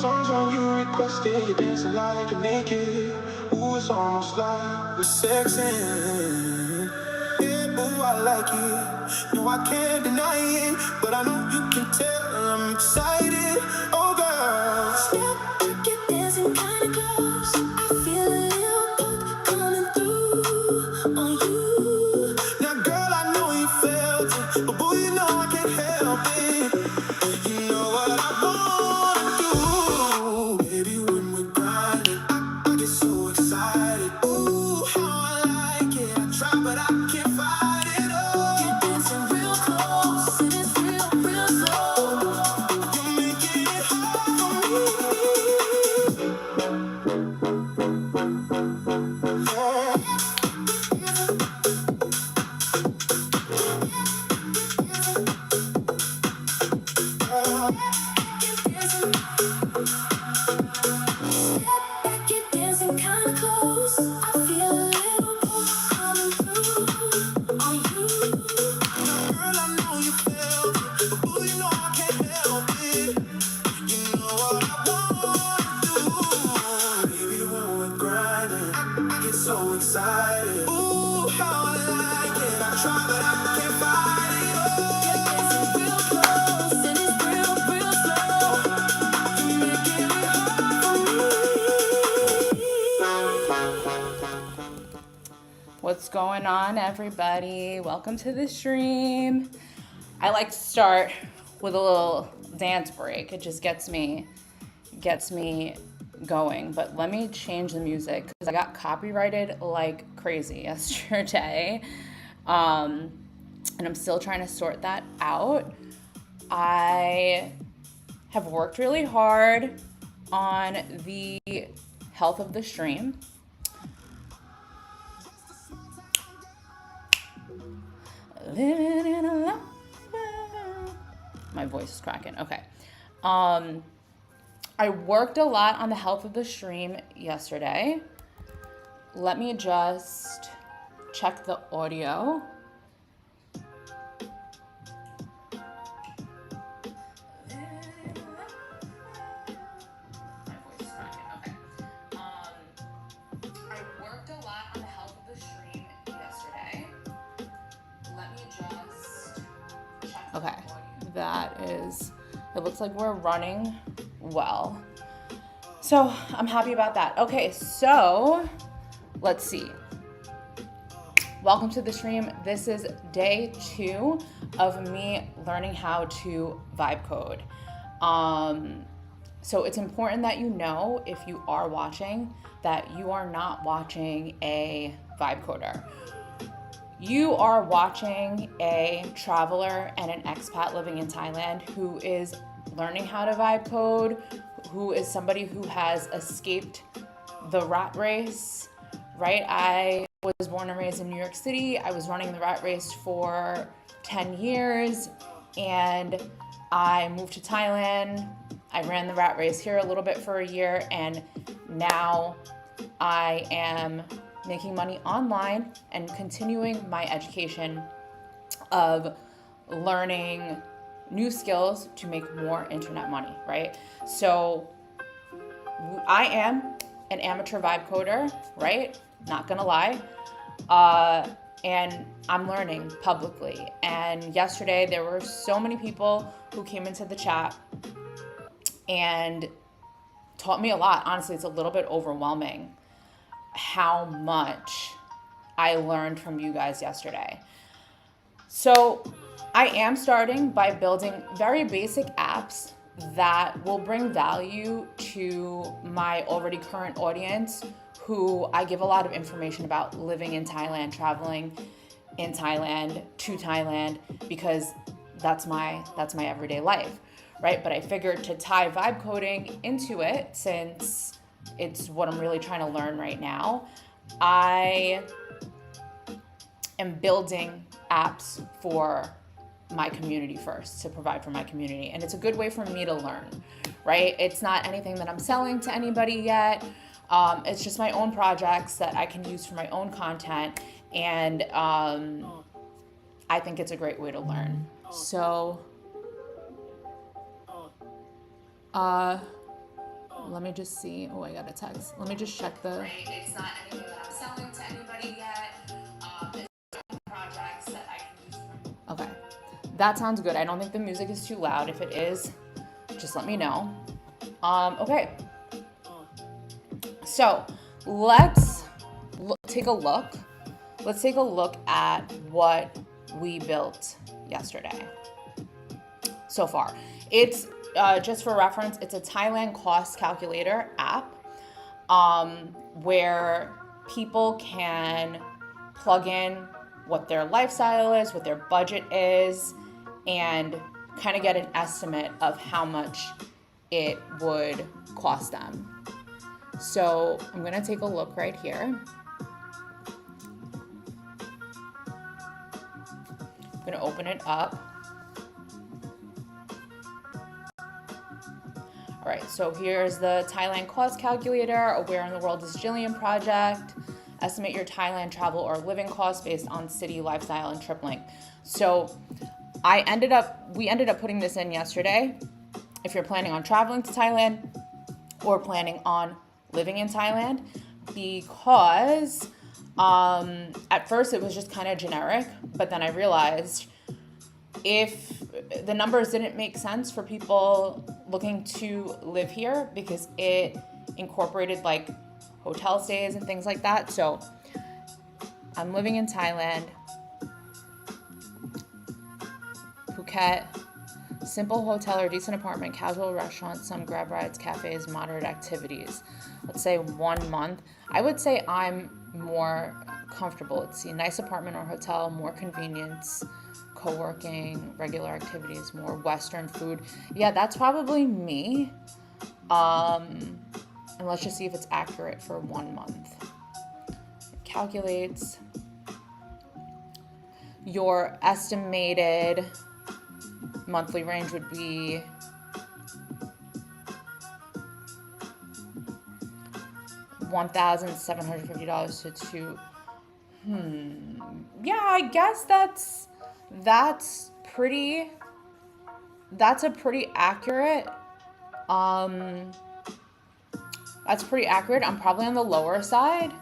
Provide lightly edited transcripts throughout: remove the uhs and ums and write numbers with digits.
songs when you requested, you dance like you're naked. Ooh, it's almost like we're sexing. Yeah, boo, I like it. No, I can't deny it, but I know you can tell I'm excited. Oh, girl, step back, you're dancing kinda close. I feel a little pump coming through on you. Now, girl, I know you felt it, but boy, you know I can't help it. You know what I wanna do, baby, when we're grinding, I get so excited. Ooh, how I like it. I try, but I can't fight it. Oh, you're dancing real close, and it's real, real slow. You're making it hard for me. Back, you're dancing kinda close. I feel a little pull coming through on you. Girl, I know you felt it, but boy, you know I can't help it. You know what I wanna do, baby, when we're grinding, I get so excited. Ooh, how I like it. I try, but I can't fight it. Oh, you're dancing real close, and it's real, real slow. You're making it hard for me. What's going on, everybody? Welcome to the stream. I like to start with a little dance break. It just gets me going. But let me change the music because I got copyrighted like crazy yesterday. And I'm still trying to sort that out. I have worked really hard on the health of the stream. Living in a love world. My voice is cracking. Okay. I worked a lot on the health of the stream yesterday. Let me just check the audio. My voice is cracking. Okay. I worked a lot on the health of the stream yesterday. Let me just check. Okay, that is, it looks like we're running well. So I'm happy about that. Okay, so let's see. Welcome to the stream. This is day 2 of me learning how to vibe code. So it's important that you know, if you are watching, that you are not watching a vibe coder. You are watching a traveler and an expat living in Thailand who is learning how to vibe code, who is somebody who has escaped the rat race, right? I was born and raised in New York City. I was running the rat race for 10 years and I moved to Thailand. I ran the rat race here a little bit for a year, and now I am making money online and continuing my education of learning new skills to make more internet money, right? So I am an amateur vibe coder, right? Not gonna lie. And I'm learning publicly. And yesterday there were so many people who came into the chat and taught me a lot. Honestly, it's a little bit overwhelming how much I learned from you guys yesterday. So I am starting by building very basic apps that will bring value to my already current audience, who I give a lot of information about living in Thailand, traveling in Thailand, to Thailand, because that's my everyday life, right? But I figured to tie vibe coding into it, since it's what I'm really trying to learn right now, I am building apps for my community first, to provide for my community. And it's a good way for me to learn, right? It's not anything that I'm selling to anybody yet. It's just my own projects that I can use for my own content. And I think it's a great way to learn. So Let me just see. Oh, I got a text. Let me just check the. Right. It's not anything that I'm selling to anybody yet. It's projects that I can use for. Okay, that sounds good. I don't think the music is too loud. If it is, just let me know. Okay. So let's take a look. Let's take a look at what we built yesterday so far. It's just for reference, it's a Thailand cost calculator app where people can plug in what their lifestyle is, what their budget is, and kind of get an estimate of how much it would cost them. So I'm going to take a look right here. I'm going to open it up. All right, so here's the Thailand cost calculator, a Where in the World is Gillian project. Estimate your Thailand travel or living costs based on city, lifestyle, and trip length. So we ended up putting this in yesterday. If you're planning on traveling to Thailand or planning on living in Thailand, because at first it was just kind of generic, but then I realized if the numbers didn't make sense for people looking to live here, because it incorporated like hotel stays and things like that. So I'm living in Thailand, Phuket, simple hotel or decent apartment, casual restaurants, some grab rides, cafes, moderate activities. Let's say 1 month. I would say I'm more comfortable. Let's see, nice apartment or hotel, more convenience, co-working, regular activities, more Western food. Yeah, that's probably me. And let's just see if it's accurate for 1 month. It calculates your estimated monthly range would be $1,750 to yeah, I guess that's a pretty accurate. That's pretty accurate. I'm probably on the lower side,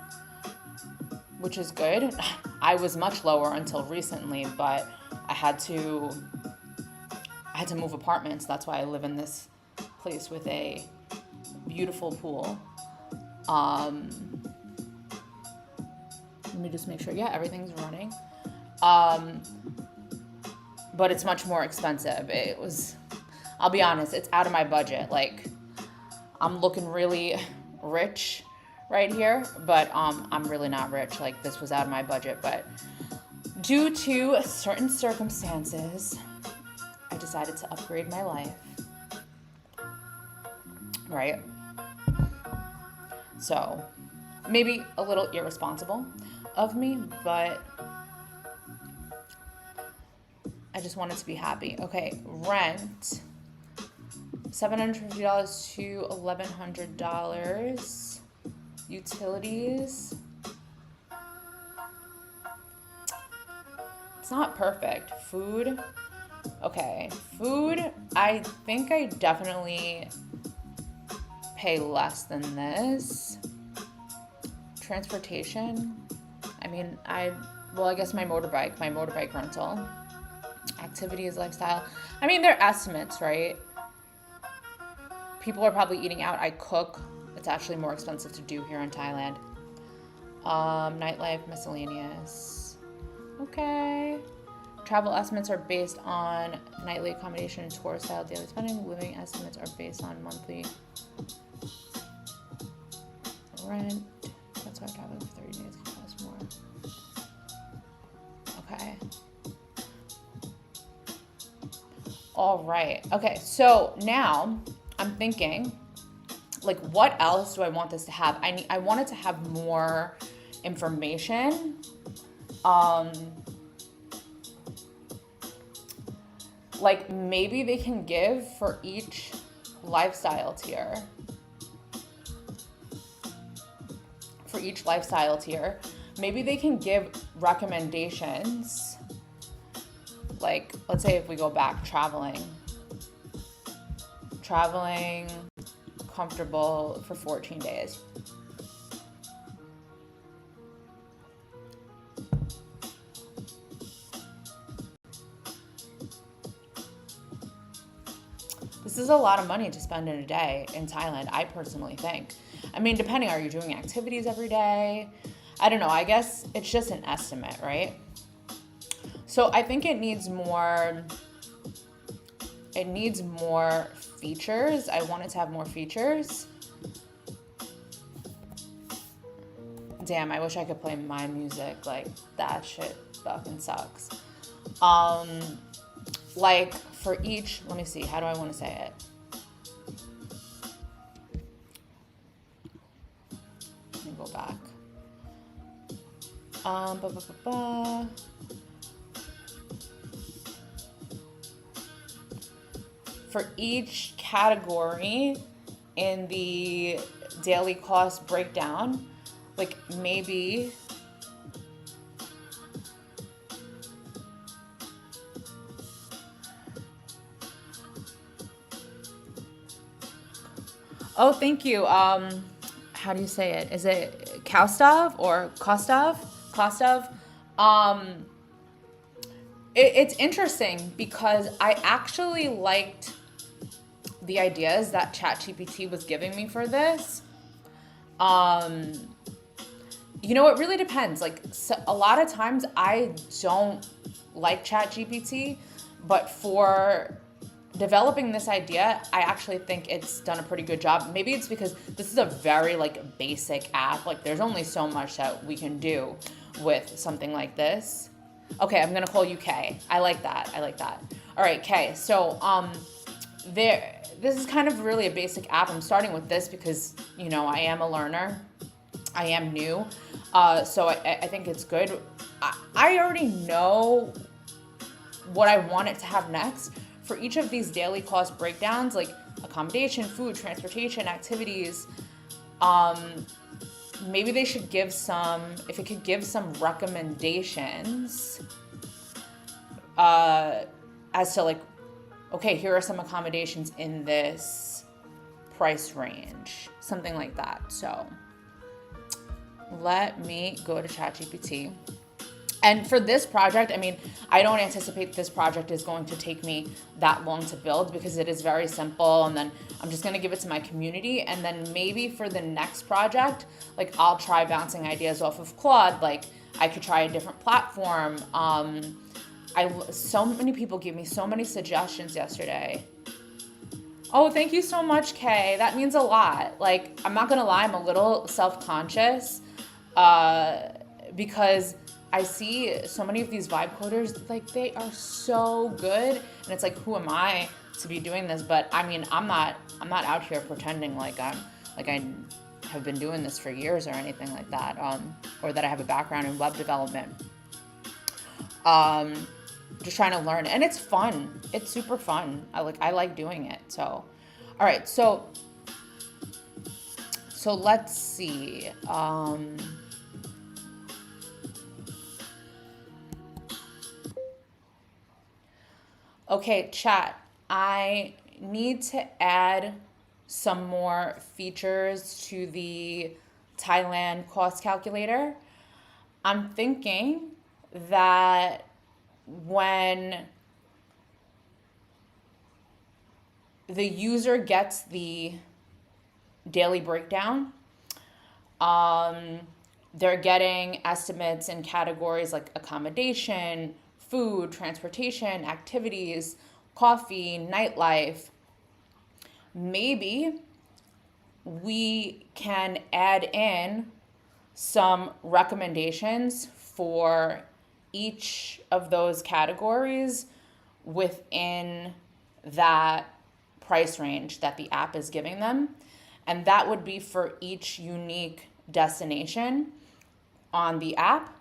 which is good. I was much lower until recently, but I had to move apartments. That's why I live in this place with a beautiful pool. Let me just make sure. Yeah, everything's running. But it's much more expensive. I'll be honest, it's out of my budget. Like, I'm looking really rich right here, but I'm really not rich. Like, this was out of my budget, but due to certain circumstances, I decided to upgrade my life. Right? So, maybe a little irresponsible of me, but I just wanted to be happy. Okay, rent, $750 to $1,100. Utilities, it's not perfect. Food, okay, food, I think I definitely pay less than this. Transportation, I mean, I guess my motorbike rental. Activities, lifestyle, I mean, they're estimates, right? People are probably eating out. I cook. It's actually more expensive to do here in Thailand. Nightlife, miscellaneous. Okay. Travel estimates are based on nightly accommodation, tour style, daily spending. Living estimates are based on monthly rent. That's why traveling for 30 days can cost more. Okay. All right. Okay, so now I'm thinking, like, what else do I want this to have? I want it to have more information. Like, maybe they can give for each lifestyle tier. Maybe they can give recommendations. Like, let's say if we go back, traveling, comfortable for 14 days. This is a lot of money to spend in a day in Thailand, I personally think. I mean, depending, are you doing activities every day? I don't know. I guess it's just an estimate, right? So I think it needs more features. I want it to have more features. Damn, I wish I could play my music. Like, that shit fucking sucks. Like, for each, let me see, how do I want to say it? Let me go back. For each category in the daily cost breakdown, like maybe oh, thank you. How do you say it? Is it Kostov or Kostov? Kostov. It's interesting because I actually liked the ideas that ChatGPT was giving me for this. You know, it really depends. Like, so a lot of times I don't like ChatGPT, but for developing this idea, I actually think it's done a pretty good job. Maybe it's because this is a very like basic app. Like, there's only so much that we can do with something like this. Okay, I'm gonna call you Kay. I like that. All right, Kay. So this is kind of really a basic app. I'm starting with this because, you know, I am a learner. I am new. So I think it's good. I already know what I want it to have next. For each of these daily cost breakdowns, like accommodation, food, transportation, activities, maybe they should give some, if it could give some recommendations as to like, okay, here are some accommodations in this price range, something like that. So let me go to ChatGPT. And for this project, I mean, I don't anticipate this project is going to take me that long to build because it is very simple. And then I'm just going to give it to my community. And then maybe for the next project, like I'll try bouncing ideas off of Claude. Like I could try a different platform. So many people gave me so many suggestions yesterday. Oh, thank you so much, Kay. That means a lot. Like, I'm not going to lie, I'm a little self-conscious because I see so many of these vibe coders, like they are so good, and it's like, who am I to be doing this? But I mean, I'm not out here pretending like I have been doing this for years or anything like that, or that I have a background in web development. Just trying to learn, and it's fun. It's super fun. I like doing it. So, all right. So let's see. Okay, chat, I need to add some more features to the Thailand cost calculator. I'm thinking that when the user gets the daily breakdown, they're getting estimates in categories like accommodation, food, transportation, activities, coffee, nightlife. Maybe we can add in some recommendations for each of those categories within that price range that the app is giving them. And that would be for each unique destination on the app.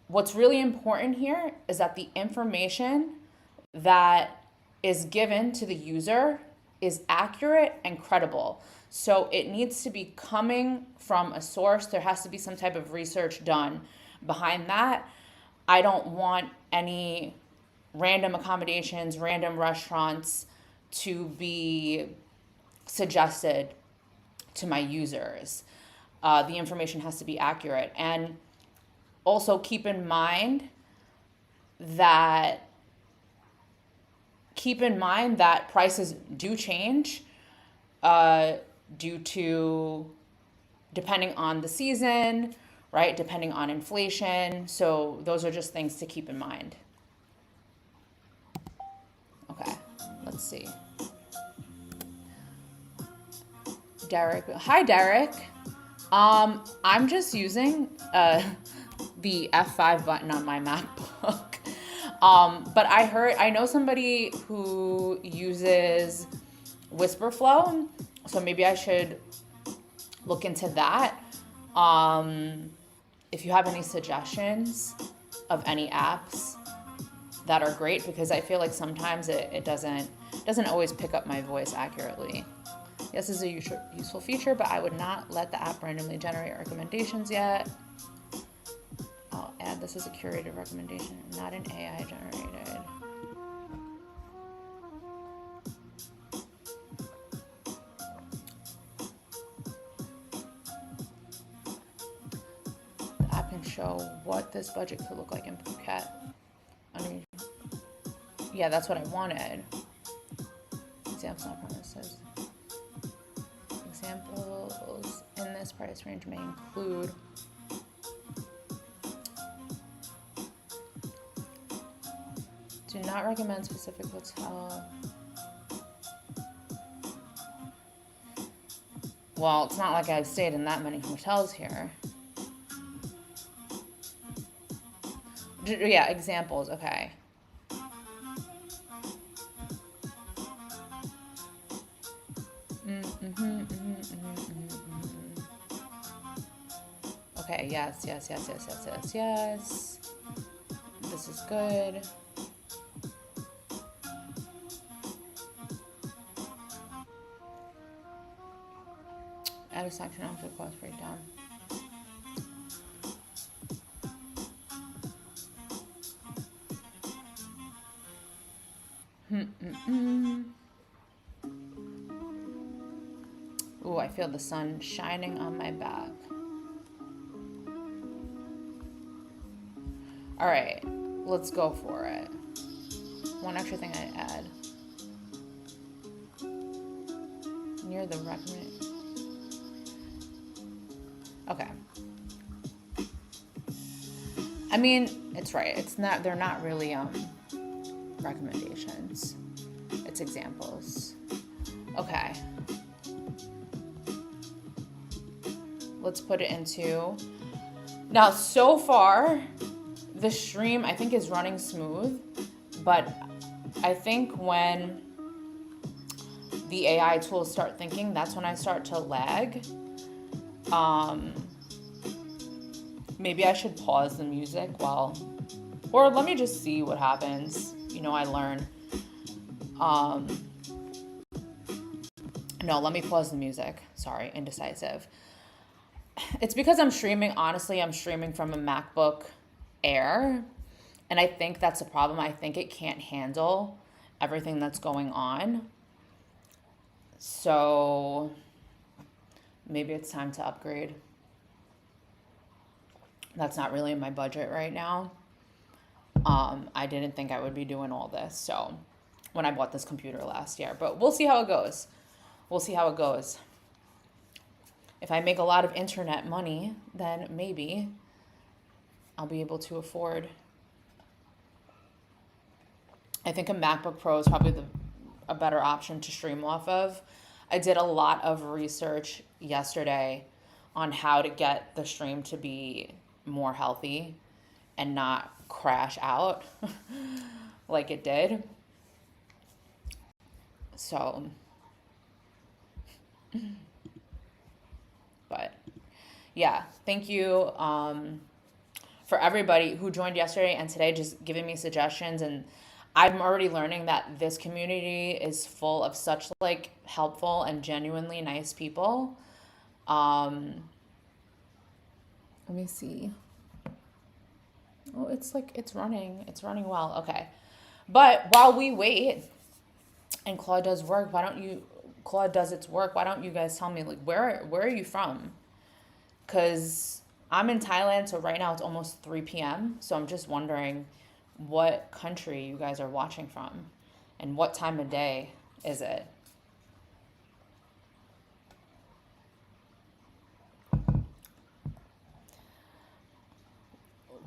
What's really important here is that the information that is given to the user is accurate and credible. So it needs to be coming from a source. There has to be some type of research done behind that. I don't want any random accommodations, random restaurants to be suggested to my users. The information has to be accurate. And also keep in mind that prices do change due to, depending on the season, right? Depending on inflation. So those are just things to keep in mind. Okay, let's see. Derek, hi Derek. I'm just using the F5 button on my MacBook. But I know somebody who uses WhisperFlow, so maybe I should look into that. If you have any suggestions of any apps that are great, because I feel like sometimes it doesn't always pick up my voice accurately. Yes, this is a useful feature, but I would not let the app randomly generate recommendations yet. I'll add this as a curated recommendation, not an AI generated. The app can show what this budget could look like in Phuket. Yeah, that's what I wanted. Examples not promises. Examples in this price range may include do not recommend specific hotel. Well, it's not like I've stayed in that many hotels here. Yeah, examples, okay. Okay, yes. This is good. Add a section after the cost breakdown. Ooh, I feel the sun shining on my back. All right, let's go for it. One extra thing I add. Near the recommend. Okay. I mean, it's right. It's not. They're not really recommendations. It's examples. Okay. Let's put it into. Now, so far, the stream I think is running smooth, but I think when the AI tools start thinking, that's when I start to lag. Maybe I should pause the music or let me just see what happens. I learn. No, let me pause the music. Sorry, indecisive. It's because I'm streaming. Honestly, I'm streaming from a MacBook Air, and I think that's a problem. I think it can't handle everything that's going on. So maybe it's time to upgrade. That's not really in my budget right now. I didn't think I would be doing all this. So when I bought this computer last year, but we'll see how it goes. If I make a lot of internet money, then maybe I'll be able to afford. I think a MacBook Pro is probably a better option to stream off of. I did a lot of research yesterday on how to get the stream to be more healthy and not crash out like it did. So, but yeah, thank you for everybody who joined yesterday and today, just giving me suggestions. And I'm already learning that this community is full of such helpful and genuinely nice people. Let me see. Oh, it's running well. Okay. But while we wait and Claude does work, why don't you Claude does its work, why don't you guys tell me, like, where are you from? Because I'm in Thailand, so right now it's almost 3 p.m. So I'm just wondering what country you guys are watching from and what time of day is it?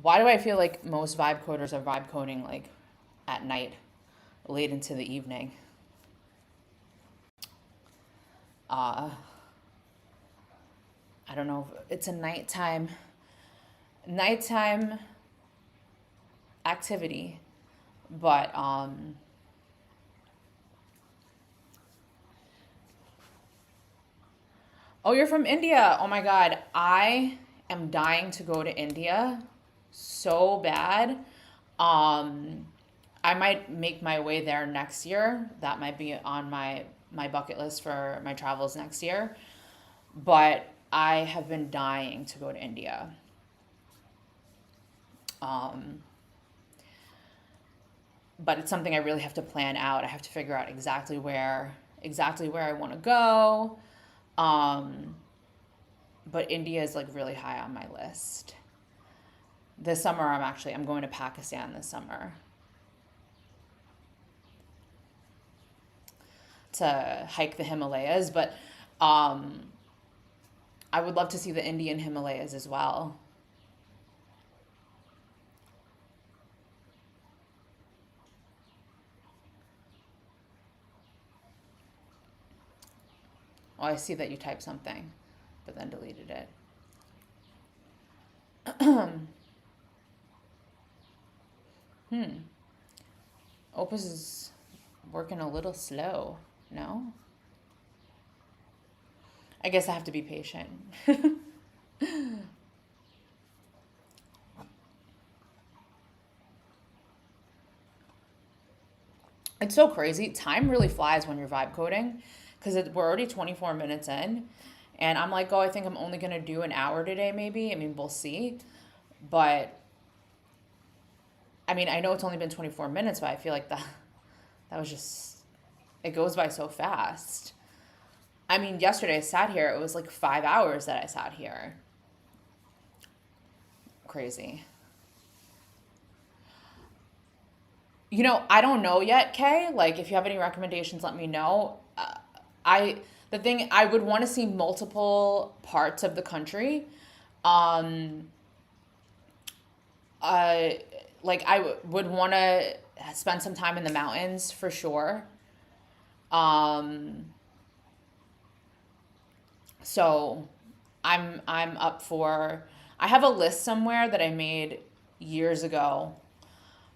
Why do I feel like most vibe coders are vibe coding like at night, late into the evening? Uh, I don't know. It's a nighttime activity, but oh, you're from India. Oh my God, I am dying to go to India so bad. Um, I might make my way there next year. That might be on my bucket list for my travels next year. But I have been dying to go to India. Um, but it's something I really have to plan out. I have to figure out exactly where I want to go. Um, but India is like really high on my list. This summer I'm going to Pakistan this summer to hike the Himalayas, but um, I would love to see the Indian Himalayas as well. Oh, I see that you typed something, but then deleted it. Opus is working a little slow. No? I guess I have to be patient. It's so crazy. Time really flies when you're vibe coding because we're already 24 minutes in. And I'm like, oh, I think I'm only going to do an hour today, maybe. I mean, we'll see. But I mean, I know it's only been 24 minutes, but I feel like that was just, it goes by so fast. I mean, yesterday I sat here, it was like 5 hours that I sat here. Crazy. I don't know yet, Kay. Like, if you have any recommendations, let me know. I the thing I would want to see multiple parts of the country. Um, uh, like would want to spend some time in the mountains for sure. Um, so I'm up for. I have a list somewhere that I made years ago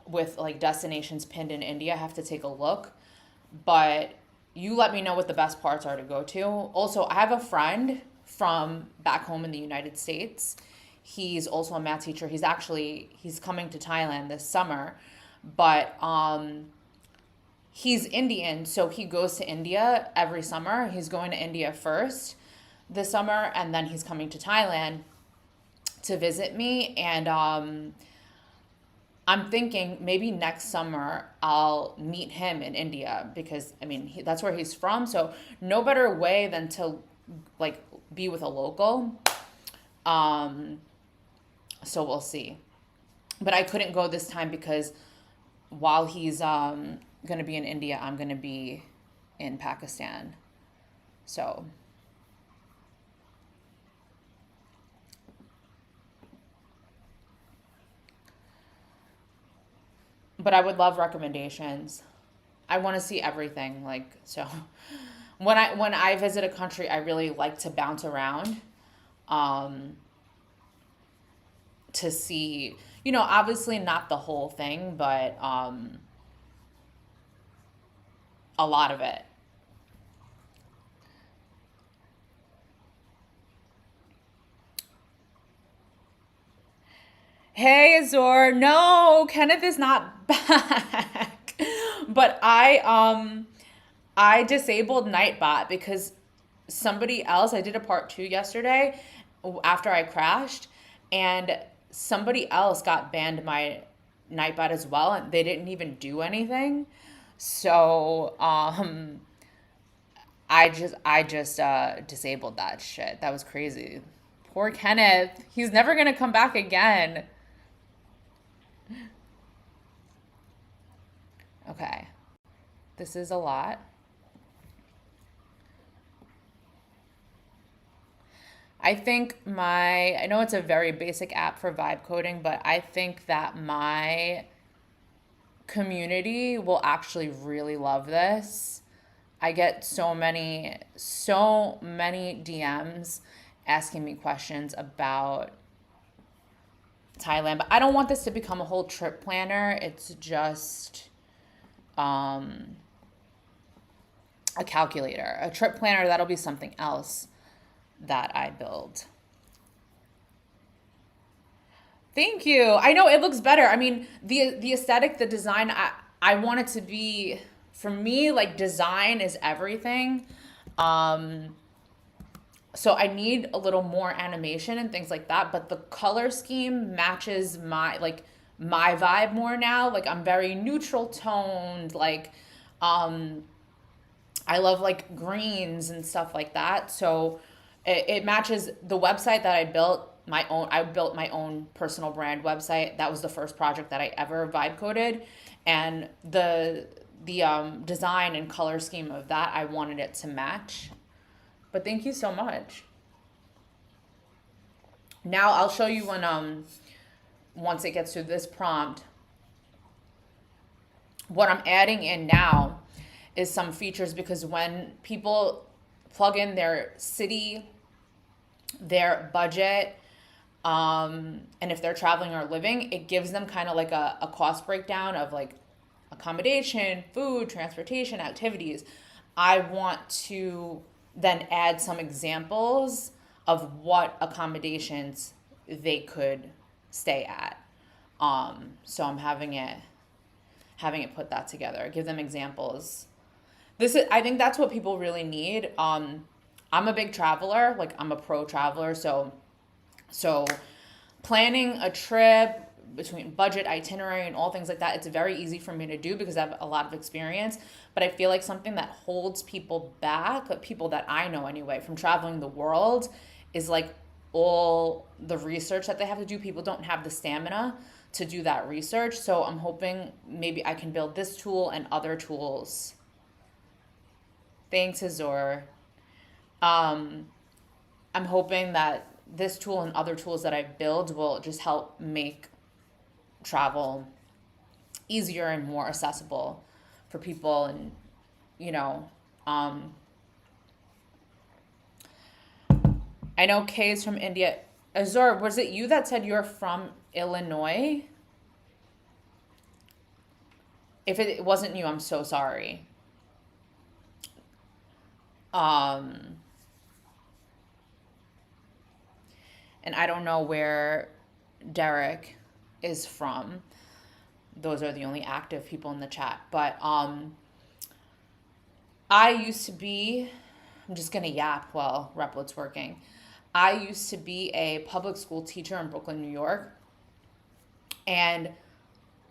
with like destinations pinned in India. I have to take a look, but you let me know what the best parts are to go to. Also, I have a friend from back home in the United States. He's also a math teacher. He's coming to Thailand this summer, but he's Indian, so he goes to India every summer. He's going to India first this summer, and then he's coming to Thailand to visit me. And I'm thinking maybe next summer I'll meet him in India because I mean that's where he's from. So no better way than to like be with a local. Um, so we'll see. But I couldn't go this time because while he's gonna be in India, I'm gonna be in Pakistan. So but I would love recommendations. I want to see everything. Like so, when I visit a country, I really like to bounce around, um, to see. Obviously not the whole thing, but a lot of it. Hey Azor, no, Kenneth is not back. But I disabled Nightbot because somebody else, I did a part 2 yesterday after I crashed, and somebody else got banned my Nightbot as well, and they didn't even do anything. So I just disabled that shit. That was crazy. Poor Kenneth. He's never gonna come back again. Okay. This is a lot. I know it's a very basic app for vibe coding, but I think that my community will actually really love this. I get so many DMs asking me questions about Thailand, but I don't want this to become a whole trip planner. It's just a calculator. A trip planner, that'll be something else that I build. Thank you. I know it looks better. I mean, the aesthetic, the design, I want it to be, for me, like design is everything. Um, so I need a little more animation and things like that, but the color scheme matches my vibe more now. Like I'm very neutral toned, like um I love like greens and stuff like that. So it matches the website that I built. I built my own personal brand website. That was the first project that I ever vibe coded, and the design and color scheme of that, I wanted it to match. But thank you so much. Now I'll show you when once it gets to this prompt, what I'm adding in now is some features, because when people plug in their city, their budget, and if they're traveling or living, it gives them kind of like a cost breakdown of like accommodation, food, transportation, activities. I want to then add some examples of what accommodations they could stay at. So I'm having it put that together, give them examples. I think that's what people really need. I'm a big traveler, like I'm a pro traveler, so planning a trip between budget, itinerary, and all things like that, it's very easy for me to do because I have a lot of experience. But I feel like something that holds people back, like people that I know anyway, from traveling the world, is like all the research that they have to do. People don't have the stamina to do that research. So I'm hoping maybe I can build this tool and other tools. Thanks, Azor. Um, I'm hoping that this tool and other tools that I build will just help make travel easier and more accessible for people. And, you know, um, I know Kay is from India. Azor, was it you that said you're from Illinois? If it wasn't you, I'm so sorry. Um, and I don't know where Derek is from. Those are the only active people in the chat. But I used to be, I'm just gonna yap while Replet's working. I used to be a public school teacher in Brooklyn, New York. And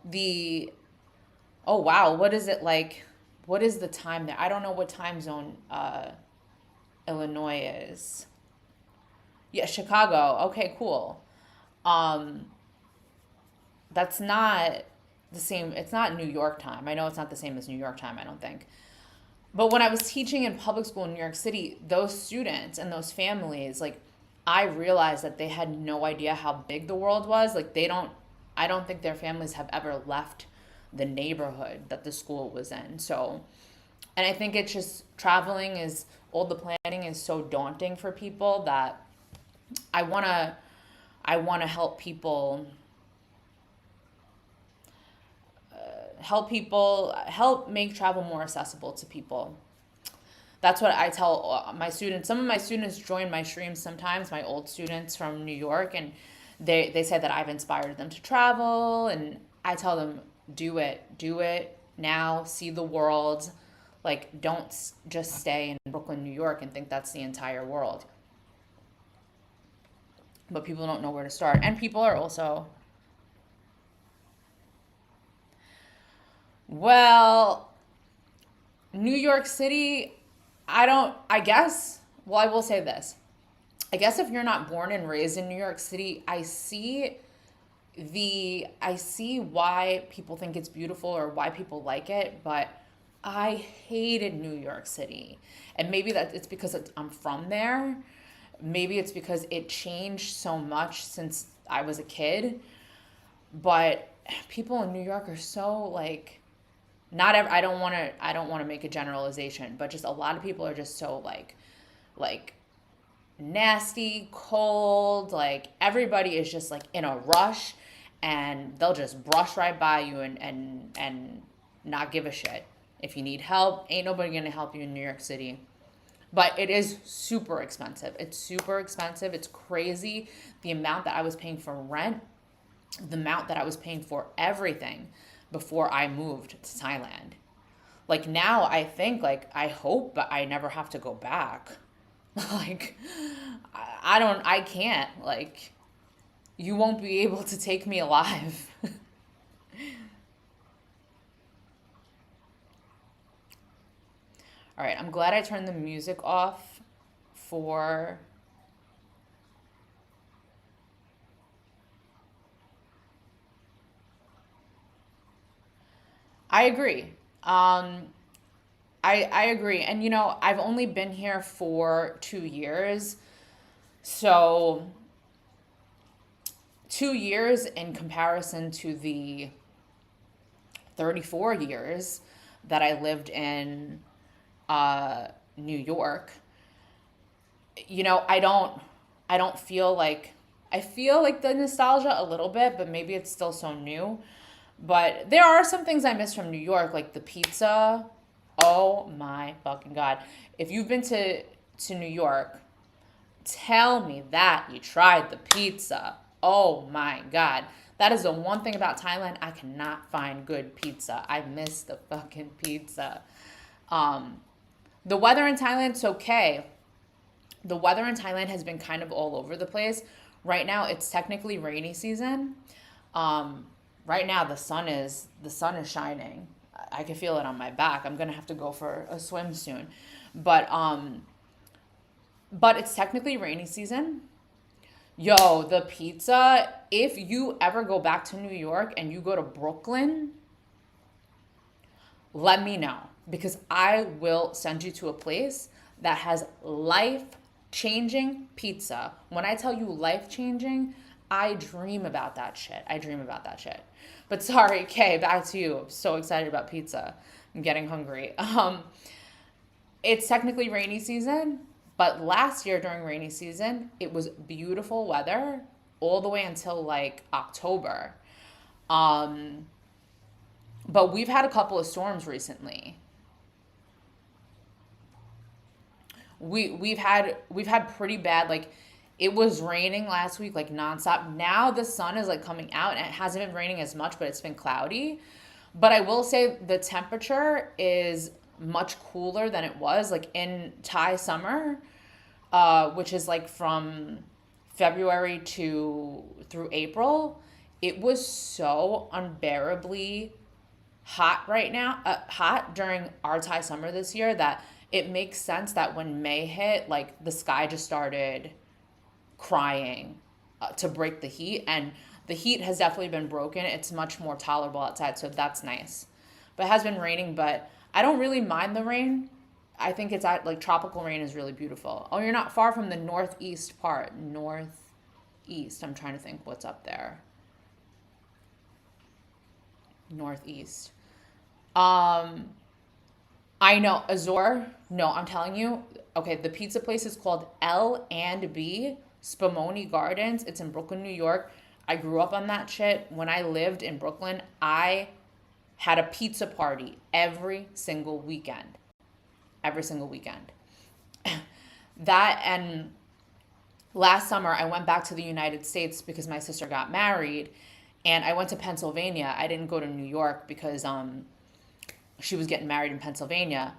the, oh wow, what is it like? What is the time there? I don't know what time zone Illinois is. Yeah, Chicago. Okay, cool. Um, that's not the same. It's not New York time. I know it's not the same as New York time, I don't think. But when I was teaching in public school in New York City, those students and those families, like, I realized that they had no idea how big the world was. Like, I don't think their families have ever left the neighborhood that the school was in. So, and I think it's just all the planning is so daunting for people that I want to, I want to help make travel more accessible to people. That's what I tell my students. Some of my students join my streams sometimes, my old students from New York, and they said that I've inspired them to travel, and I tell them, do it now, see the world. Like, don't just stay in Brooklyn, New York and think that's the entire world. But people don't know where to start. And people are also, well, New York City, I guess, well, I will say this. I guess if you're not born and raised in New York City, I see why people think it's beautiful or why people like it, but I hated New York City. And maybe that it's because I'm from there. Maybe it's because it changed so much since I was a kid. But people in New York are so like not ever I don't want to make a generalization, but just a lot of people are just so like nasty, cold, like everybody is just like in a rush and they'll just brush right by you and not give a shit. If you need help, ain't nobody gonna help you in New York City. But it is super expensive. It's super expensive. It's crazy the amount that I was paying for rent, the amount that I was paying for everything before I moved to Thailand. Like now I think like I hope but I never have to go back. Like I can't like you won't be able to take me alive. All right, I'm glad I turned the music off for I agree. Um I agree. And you know, I've only been here for 2 years. So 2 years in comparison to the 34 years that I lived in uh, New York, you know, I don't feel like I feel like the nostalgia a little bit, but maybe it's still so new. But there are some things I miss from New York, like the pizza. Oh my fucking god! If you've been to New York, tell me that you tried the pizza. Oh my god. That is the one thing about Thailand. I cannot find good pizza. I miss the fucking pizza. Um, the weather in Thailand's okay. The weather in Thailand has been kind of all over the place. Right now it's technically rainy season. Um, right now the sun is shining. I can feel it on my back. I'm gonna have to go for a swim soon. But but it's technically rainy season. Yo, the pizza, if you ever go back to New York and you go to Brooklyn, let me know because I will send you to a place that has life changing pizza. When I tell you life changing, I dream about that shit. I dream about that shit. But sorry, Kay, back to you. I'm so excited about pizza. I'm getting hungry. It's technically rainy season, but last year during rainy season, it was beautiful weather all the way until like October. Um, but we've had a couple of storms recently. We've had pretty bad like it was raining last week like nonstop. Now the sun is like coming out and it hasn't been raining as much, but it's been cloudy. But I will say the temperature is much cooler than it was like in Thai summer, which is like from February to through April. It was so unbearably hot right now, hot during our Thai summer this year that it makes sense that when May hit, like the sky just started crying to break the heat. And the heat has definitely been broken. It's much more tolerable outside, so that's nice. But it has been raining, but I don't really mind the rain. I think it's like tropical rain is really beautiful. Oh, you're not far from the northeast part. Northeast. I'm trying to think what's up there. Northeast. Um, I know Azor. No, I'm telling you. Okay, the pizza place is called L and B Spumoni Gardens. It's in Brooklyn, New York. I grew up on that shit. When I lived in Brooklyn, I had a pizza party every single weekend. Every single weekend. That and last summer I went back to the United States because my sister got married and I went to Pennsylvania. I didn't go to New York because she was getting married in Pennsylvania.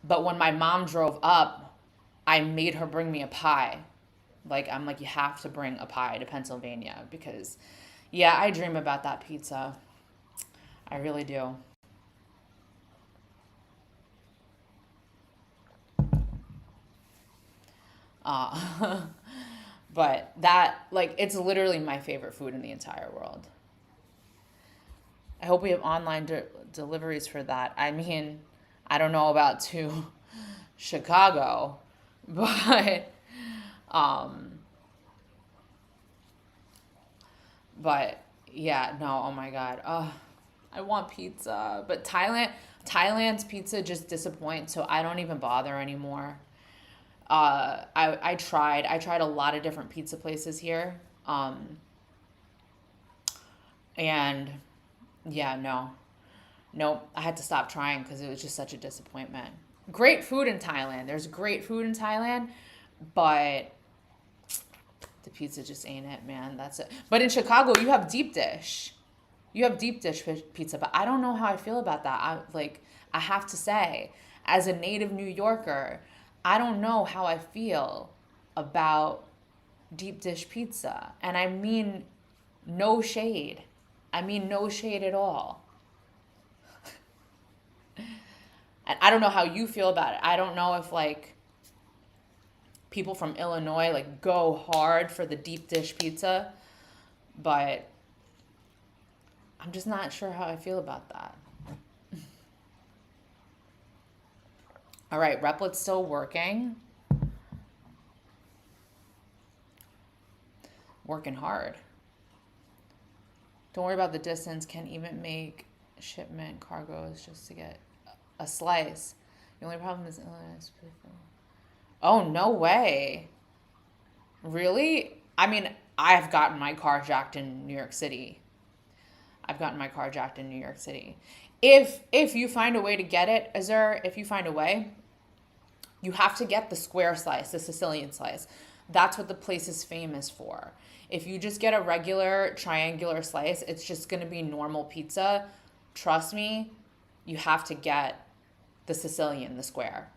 But when my mom drove up, I made her bring me a pie. Like I'm like you have to bring a pie to Pennsylvania because yeah, I dream about that pizza. I really do. But that, like, it's literally my favorite food in the entire world. I hope we have online deliveries for that. I mean, I don't know about to Chicago, but um, but yeah, no, oh my God. I want pizza, but Thailand's pizza just disappoints, so I don't even bother anymore. I tried a lot of different pizza places here. And yeah, no. Nope, I had to stop trying because it was just such a disappointment. Great food in Thailand. There's great food in Thailand, but the pizza just ain't it, man. That's it. But in Chicago, you have deep dish. You have deep dish pizza, but I don't know how I feel about that. I have to say, as a native New Yorker, I don't know how I feel about deep dish pizza. And I mean no shade. I mean no shade at all. And I don't know how you feel about it. I don't know if like people from Illinois like go hard for the deep dish pizza, but I'm just not sure how I feel about that. All right, Replic's still working. Working hard. Don't worry about the distance. Can even make shipment cargoes just to get a slice. The only problem is oh, no way. Really? I mean, I've gotten my car jacked in New York City. If you find a way to get it, if you find a way, you have to get the square slice, the Sicilian slice. That's what the place is famous for. If you just get a regular triangular slice, it's just going to be normal pizza. Trust me, you have to get the Sicilian, the square.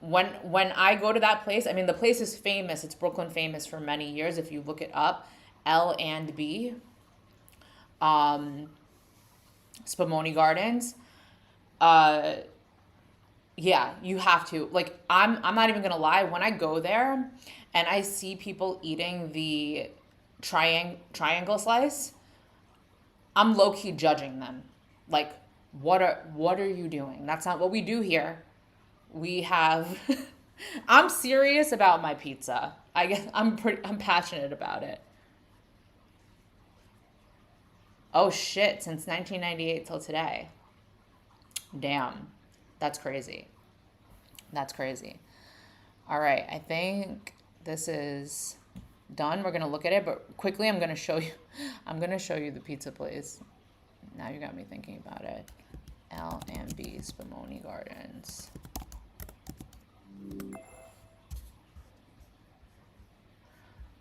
When I go to that place, I mean, the place is famous. It's Brooklyn famous for many years. If you look it up, L&B, Spumoni Gardens. Yeah, you have to. Like, I'm not even gonna lie. When I go there and I see people eating the triangle slice, I'm low key judging them. Like, what are you doing? That's not what we do here. We have. I'm serious about my pizza. I guess I'm passionate about it. Oh shit! Since 1998 till today. Damn, that's crazy. That's crazy. All right, I think this is done. We're gonna look at it, but quickly I'm gonna show you. I'm gonna show you the pizza place. Now you got me thinking about it. L&B Spumoni Gardens.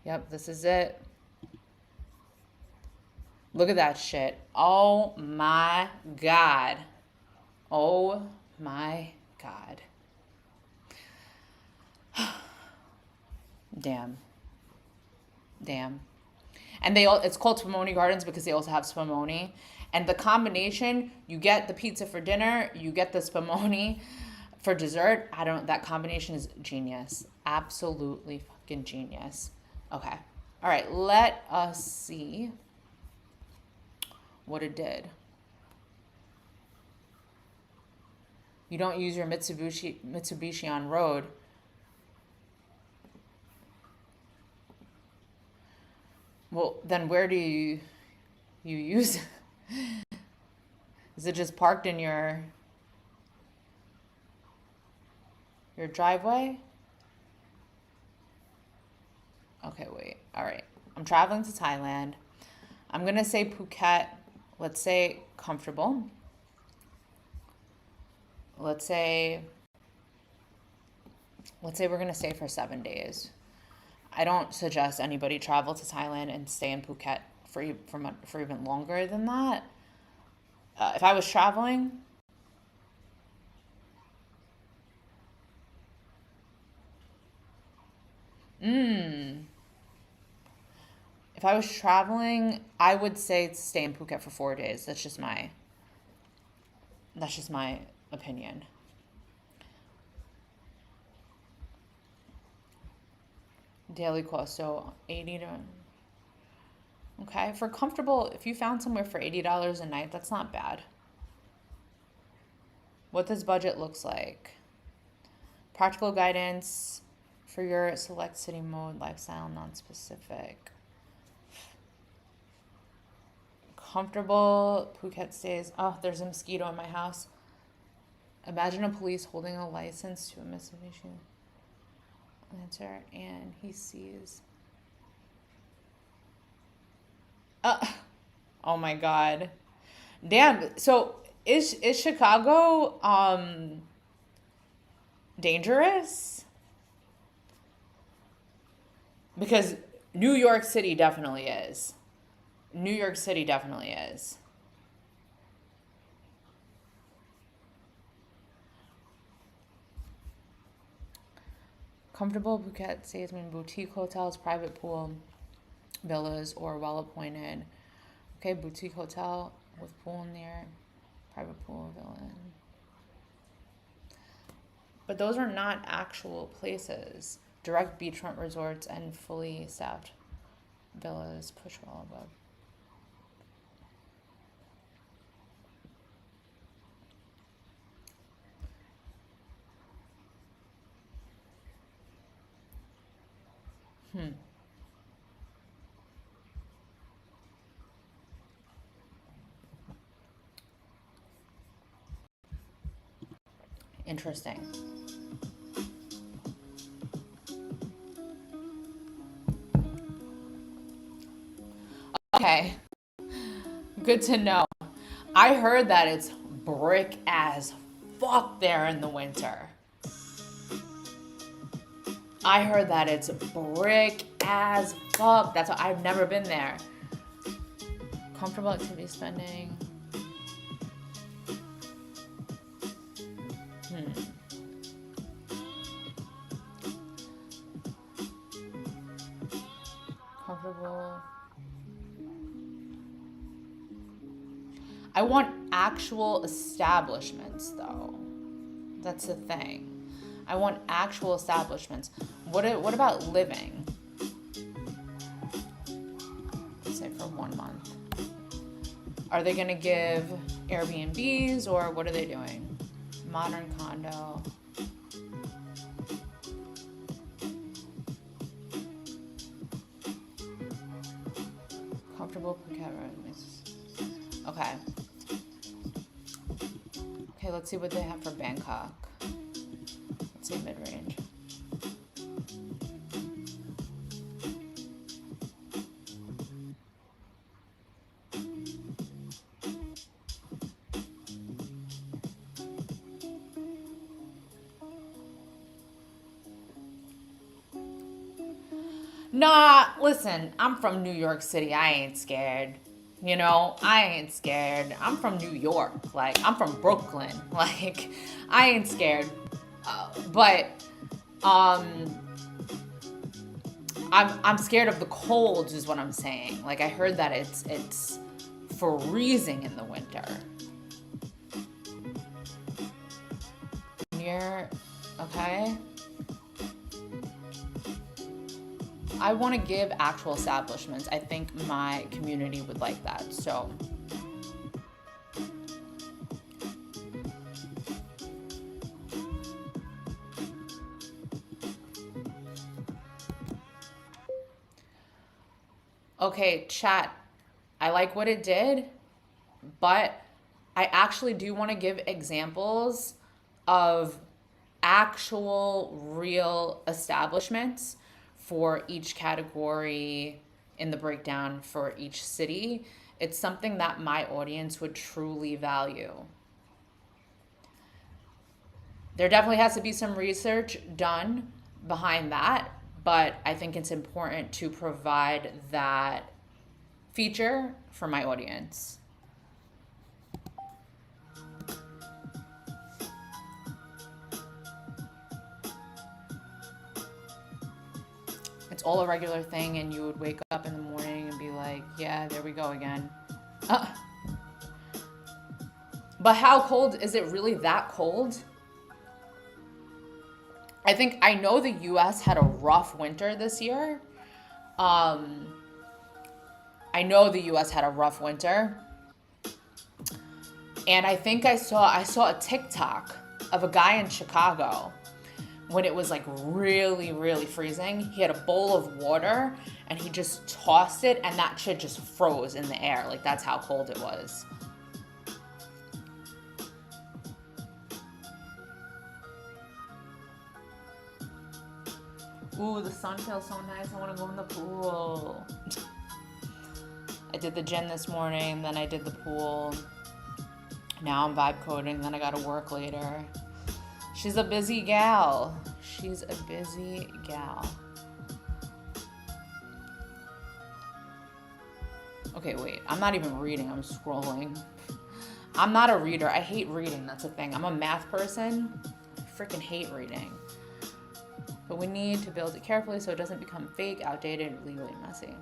Yep, this is it. Look at that shit. Oh my God. Oh my God. Damn. Damn. And it's called Spumoni Gardens because they also have Spumoni. And the combination, you get the pizza for dinner, you get the Spumoni for dessert. That combination is genius. Absolutely fucking genius. Okay. All right, let us see what it did. You don't use your Mitsubishi on road. Well, then where do you use it? Is it just parked in your driveway? Okay, wait. All right. I'm traveling to Thailand. I'm going to say Phuket. Let's say comfortable. Let's say we're going to stay for 7 days. I don't suggest anybody travel to Thailand and stay in Phuket for even longer than that. If I was traveling, I would say stay in Phuket for 4 days. That's just my opinion. daily cost. So 80 to, okay. For comfortable, if you found somewhere for $80 a night, that's not bad. What this budget looks like. Practical guidance for your select city mode, lifestyle, non-specific. Comfortable Phuket stays. Oh, there's a mosquito in my house. Imagine a police holding a license to a Mitsubishi Lancer and he sees. Oh my God. Damn. So is Chicago dangerous? Because New York City definitely is. New York City definitely is. Comfortable Phuket stays in boutique hotels, private pool, villas, or well appointed. Okay, boutique hotel with pool near, private pool, villa. But those are not actual places. Direct beachfront resorts and fully staffed villas push well above. Interesting. Okay, good to know. I heard that it's brick as fuck there in the winter. I heard that it's brick as fuck. That's why I've never been there. Comfortable activity spending. Comfortable. I want actual establishments though. That's the thing. I want actual establishments. What about living? Let's say for 1 month. Are they gonna give Airbnbs or what are they doing? Modern condo. Comfortable Phuket rooms. Okay. Okay, let's see what they have for Bangkok. Let's say mid-range. Nah, listen, I'm from New York City. I ain't scared. You know, I ain't scared. I'm from New York. Like, I'm from Brooklyn. Like, I ain't scared. But I'm scared of the cold is what I'm saying. Like, I heard that it's freezing in the winter. Okay. I want to give actual establishments. I think my community would like that. So okay, chat. I like what it did, but I actually do want to give examples of actual real establishments for each category in the breakdown for each city. It's something that my audience would truly value. There definitely has to be some research done behind that, but I think it's important to provide that feature for my audience. It's all a regular thing, and you would wake up in the morning and be like, yeah, there we go again. But how cold? Is it really that cold? I know the US had a rough winter this year. Um, I know the US had a rough winter. And I think I saw a TikTok of a guy in Chicago when it was like really, really freezing. He had a bowl of water and he just tossed it and that shit just froze in the air. Like that's how cold it was. Ooh, the sun feels so nice. I want to go in the pool. I did the gym this morning, then I did the pool. Now I'm vibe coding, then I gotta work later. She's a busy gal. She's a busy gal. Okay, wait. I'm not even reading. I'm scrolling. I'm not a reader. I hate reading. That's the thing. I'm a math person. I freaking hate reading. But we need to build it carefully so it doesn't become fake, outdated, legally messy.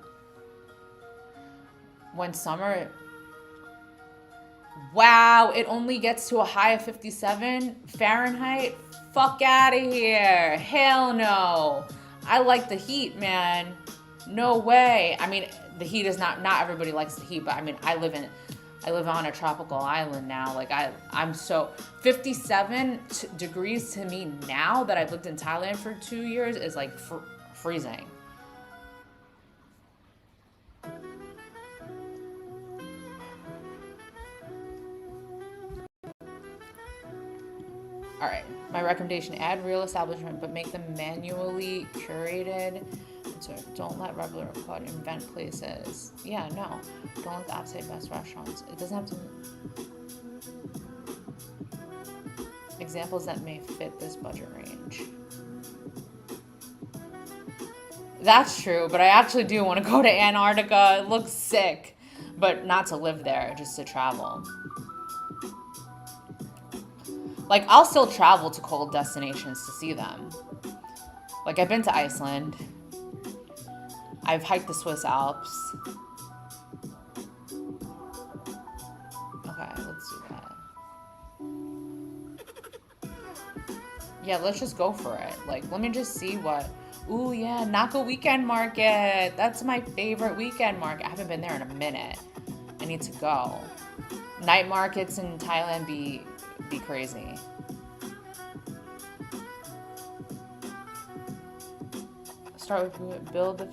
When summer... Wow, it only gets to a high of 57 Fahrenheit? Fuck out of here. Hell no. I like the heat, man. No way. I mean, the heat is not everybody likes the heat, but I mean, I live on a tropical island now. Like I'm so 57 degrees to me now that I've lived in Thailand for 2 years is like freezing. All right, my recommendation: add real establishment, but make them manually curated. So don't let Rebel or Quad invent places. Yeah, no, don't let the app say best restaurants. It doesn't have to. Examples that may fit this budget range. That's true, but I actually do want to go to Antarctica. It looks sick, but not to live there, just to travel. Like, I'll still travel to cold destinations to see them. Like, I've been to Iceland. I've hiked the Swiss Alps. Okay, let's do that. Yeah, let's just go for it. Like, let me just see what... Ooh, yeah, Naka Weekend Market. That's my favorite weekend market. I haven't been there in a minute. I need to go. Night markets in Thailand be crazy. Start with build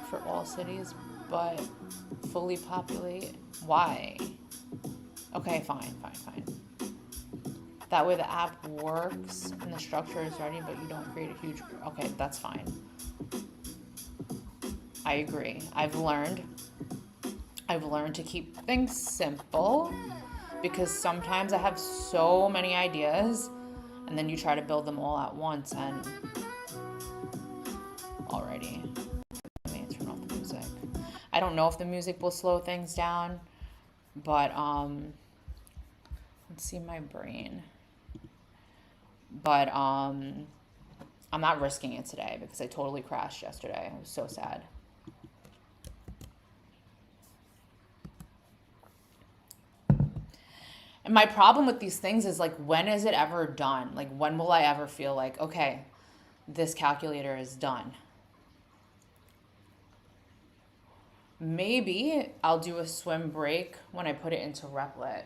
for all cities, but fully populate. Why? Okay, fine. That way the app works and the structure is ready, but you don't create a huge... Okay, that's fine. I agree. I've learned to keep things simple because sometimes I have so many ideas and then you try to build them all at once and... Alrighty. Let me turn off the music. I don't know if the music will slow things down, but let's see my brain. But I'm not risking it today because I totally crashed yesterday. I was so sad. And my problem with these things is like, when is it ever done? Like, when will I ever feel like, okay, this calculator is done? Maybe I'll do a swim break when I put it into Replit.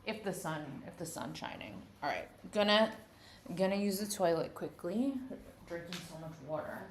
If the sun's shining. All right, gonna use the toilet quickly. Drinking so much water.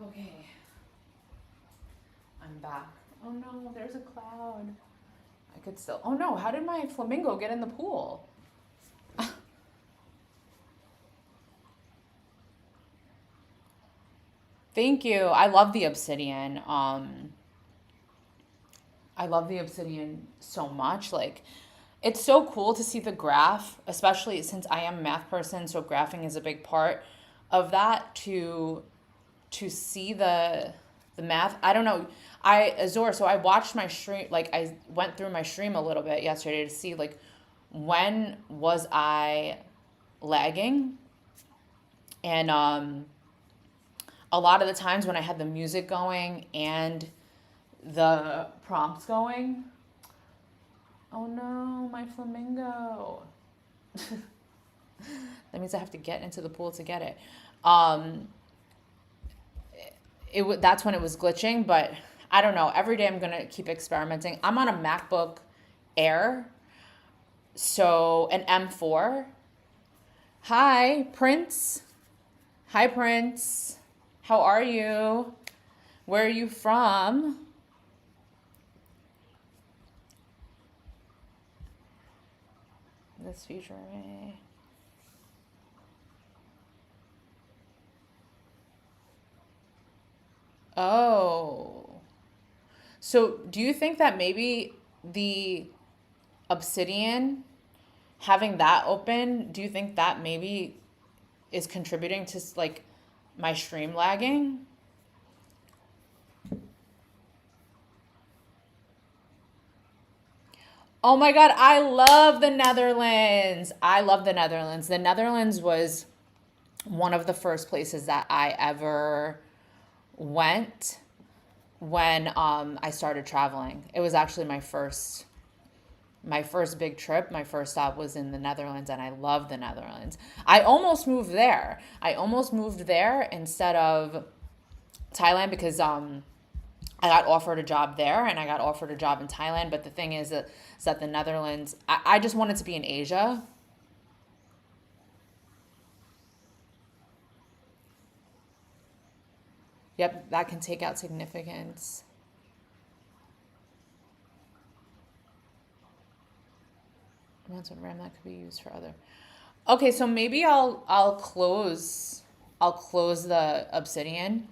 Okay. I'm back. Oh no, there's a cloud. I could still. Oh no, how did my flamingo get in the pool? Thank you. I love the obsidian. I love the obsidian so much. Like, it's so cool to see the graph, especially since I am a math person, so graphing is a big part of that. To see the math. I don't know. Azor, so I watched my stream, like I went through my stream a little bit yesterday to see like when was I lagging, and a lot of the times when I had the music going and the prompts going. Oh no, my flamingo. That means I have to get into the pool to get it. Um, that's when it was glitching, but I don't know. Every day I'm gonna keep experimenting. I'm on a MacBook Air, so an M4. Hi, Prince. Hi, Prince. How are you? Where are you from? This feature. Oh. So do you think that maybe the obsidian, having that open, do you think that maybe is contributing to like my stream lagging? Oh my God, I love the Netherlands. I love the Netherlands. The Netherlands was one of the first places that I ever went when I started traveling. It was actually my first big trip. My first stop was in the Netherlands, and I love the Netherlands. I almost moved there. Instead of Thailand because I got offered a job there and I got offered a job in Thailand. But the thing is that the Netherlands, I just wanted to be in Asia. Yep, that can take out significance. Amounts of RAM that could be used for other. Okay, so maybe I'll close the obsidian.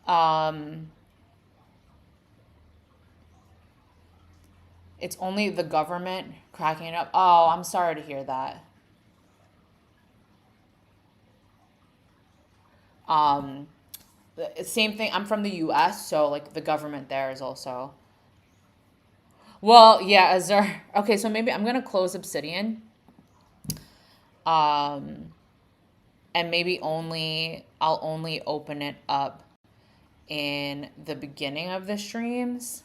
Um, it's only the government cracking it up. Oh, I'm sorry to hear that. Um, Same thing. I'm from the U.S., so like the government there is also. Well, yeah, Azure. Okay, so maybe I'm gonna close Obsidian. Um, and maybe I'll only open it up in the beginning of the streams.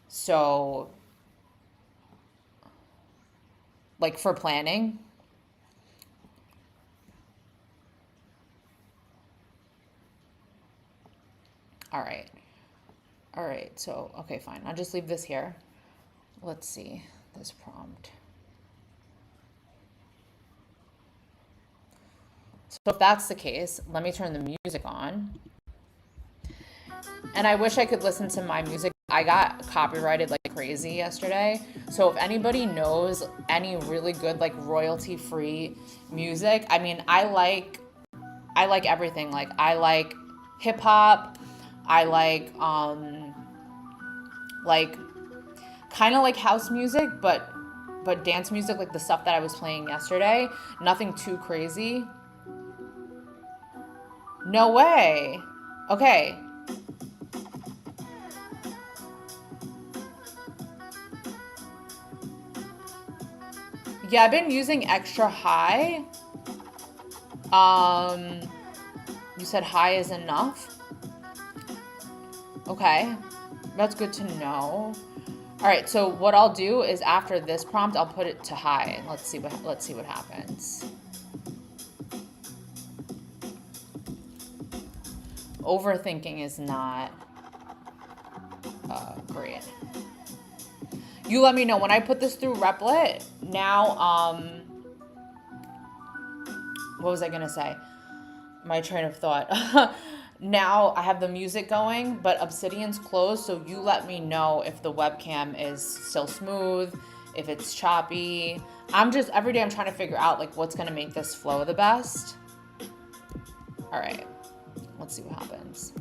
So like for planning. All right. All right. So, okay, fine. I'll just leave this here. Let's see this prompt. So if that's the case, let me turn the music on. And I wish I could listen to my music. I got copyrighted like crazy yesterday. So if anybody knows any really good like royalty-free music, I mean, I like everything. Like I like hip hop. I like kind of like house music, but dance music, like the stuff that I was playing yesterday. Nothing too crazy. No way. Okay. Yeah, I've been using extra high. You said high is enough. Okay, that's good to know. All right, so what I'll do is after this prompt, I'll put it to high and let's see what happens. Overthinking is not great. You let me know when I put this through Replit. Now, what was I gonna say? My train of thought. now I have the music going, but Obsidian's closed, so you let me know if the webcam is still smooth, if it's choppy. Every day I'm trying to figure out like what's gonna make this flow the best. All right, let's see what happens.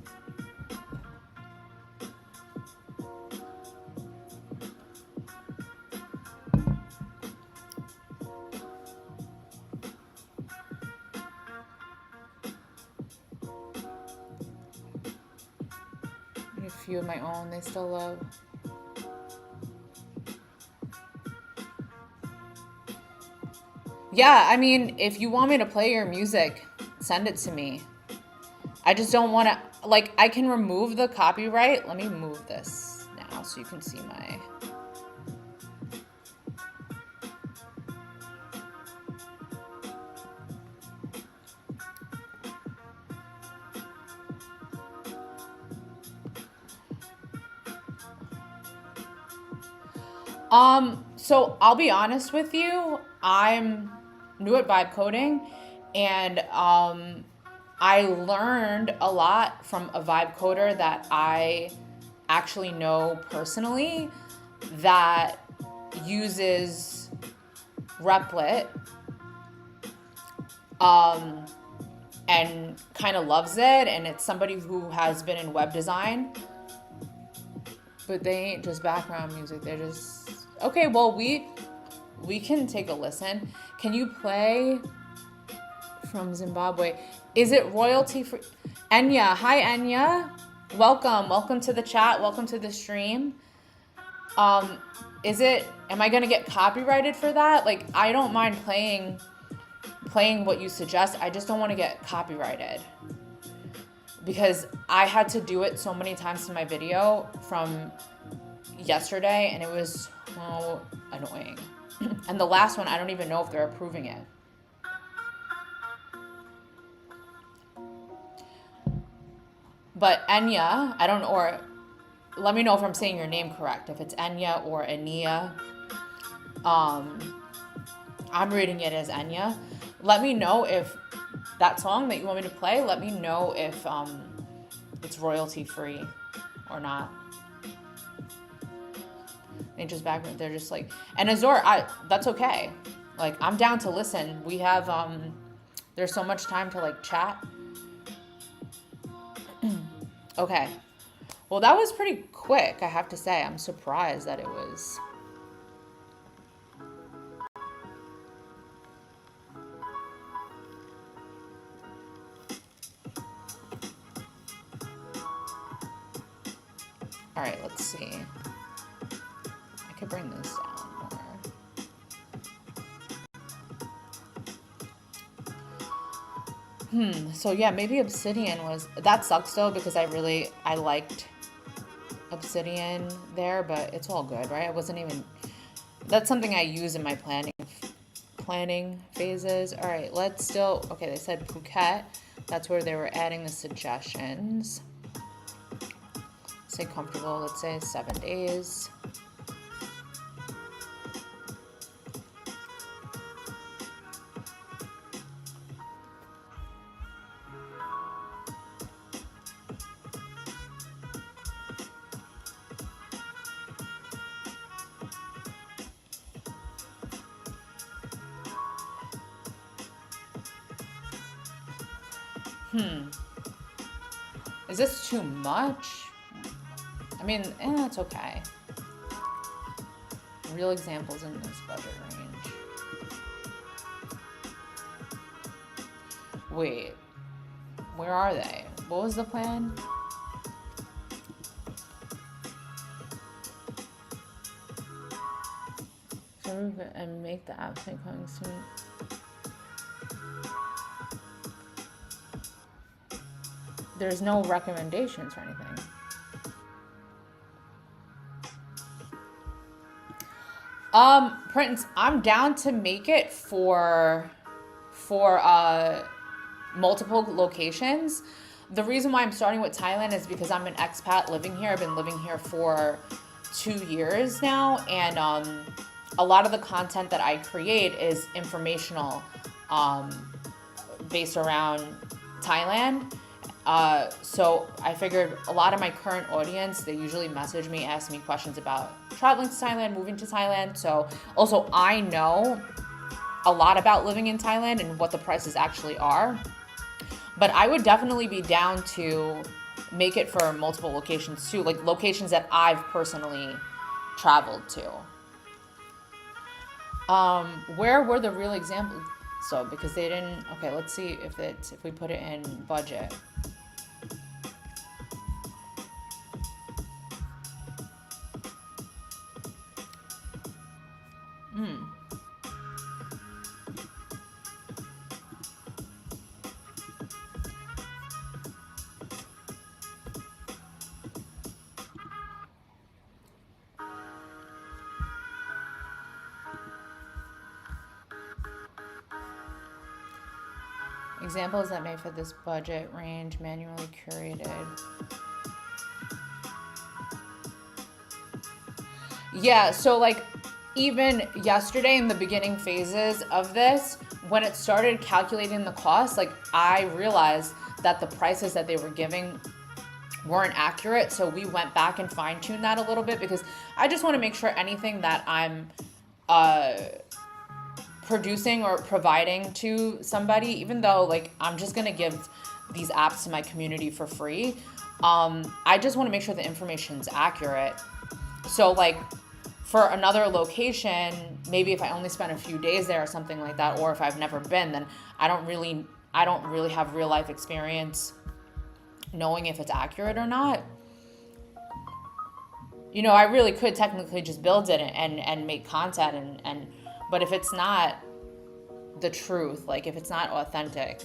A few of my own they still love. Yeah, I mean, if you want me to play your music, send it to me. I just don't want to, like, I can remove the copyright. Let me move this now so you can see my... So I'll be honest with you, I'm new at vibe coding, and I learned a lot from a vibe coder that I actually know personally that uses Replit and kind of loves it, and it's somebody who has been in web design, but they ain't just background music, they're just... Okay, well, we can take a listen. Can you play from Zimbabwe? Is it royalty free? Enya, hi Enya. Welcome to the chat. Welcome to the stream. Am I gonna get copyrighted for that? Like, I don't mind playing what you suggest. I just don't want to get copyrighted because I had to do it so many times to my video from yesterday, and it was so annoying. And the last one, I don't even know if they're approving it. But Enya, I don't know, or let me know if I'm saying your name correct. If it's Enya or Enia. I'm reading it as Enya. Let me know if that song that you want me to play, let me know if it's royalty free or not. They just background, they're just like, and Azor, that's okay. Like, I'm down to listen. We have there's so much time to like chat. Okay. Well, that was pretty quick, I have to say. I'm surprised that it was. All right, let's see. I could bring this down more. So yeah, maybe Obsidian was, that sucks though, because I liked Obsidian there, but it's all good, right? I wasn't even, that's something I use in my planning phases. All right, okay, they said Phuket. That's where they were adding the suggestions. Say comfortable, let's say 7 days. Is this too much? I mean, it's okay. Real examples in this budget range. Wait, where are they? What was the plan? And make the absent coming soon. There's no recommendations or anything. Prince, I'm down to make it for multiple locations. The reason why I'm starting with Thailand is because I'm an expat living here. I've been living here for 2 years now, and a lot of the content that I create is informational, based around Thailand. So I figured a lot of my current audience, they usually message me, ask me questions about traveling to Thailand, moving to Thailand. So also I know a lot about living in Thailand and what the prices actually are. But I would definitely be down to make it for multiple locations too, like locations that I've personally traveled to. Where were the real examples? So because they didn't. Okay, let's see if we put it in budget. Examples that may fit this budget range, manually curated. Yeah, so like even yesterday in the beginning phases of this, when it started calculating the cost, like I realized that the prices that they were giving weren't accurate. So we went back and fine-tuned that a little bit because I just want to make sure anything that I'm producing or providing to somebody, even though like I'm just gonna give these apps to my community for free, I just want to make sure the information's accurate. So like for another location, maybe if I only spend a few days there or something like that, or if I've never been, then I don't really have real life experience knowing if it's accurate or not. You know, I really could technically just build it and make content and but if it's not the truth, like if it's not authentic,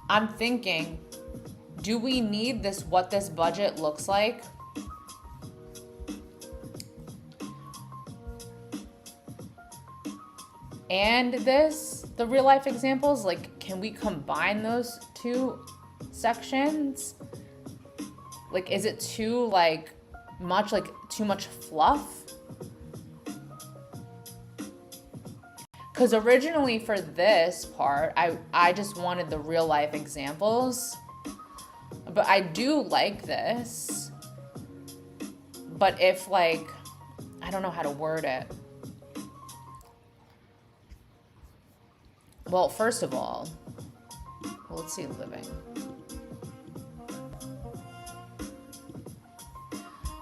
I'm thinking, do we need this, what this budget looks like? And this, the real life examples, like can we combine those two sections? Like is it too too much fluff? Because originally for this part, I just wanted the real life examples. But I do like this. But if like, I don't know how to word it. Well, first of all, let's see living.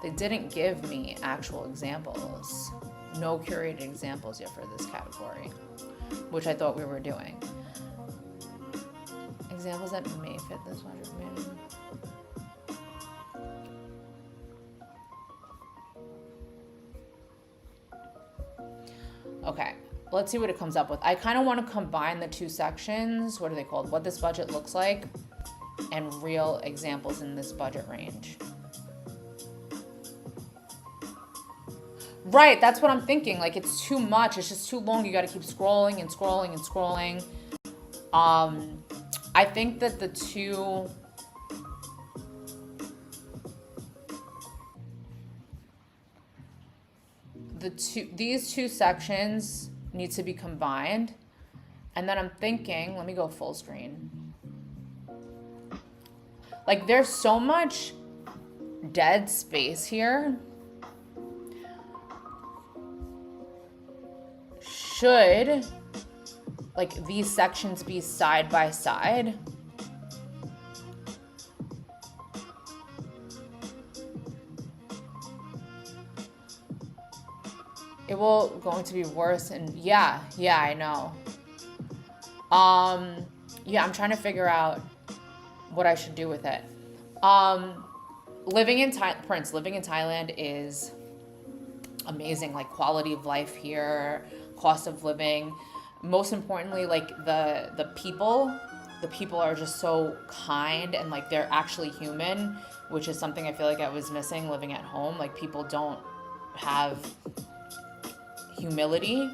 They didn't give me actual examples. No curated examples yet for this category, which I thought we were doing. Examples that may fit this budget. Okay, let's see what it comes up with. I kind of want to combine the two sections. What are they called? What this budget looks like and real examples in this budget range. Right, that's what I'm thinking. Like it's too much. It's just too long. You got to keep scrolling and scrolling and scrolling. I think that these two sections need to be combined. And then I'm thinking, let me go full screen. Like there's so much dead space here. Should like these sections be side by side? It will going to be worse and yeah, I know. Yeah, I'm trying to figure out what I should do with it. Living in Thailand is amazing, like quality of life here, cost of living, most importantly, like the people are just so kind and like they're actually human, which is something I feel like I was missing living at home. Like people don't have humility.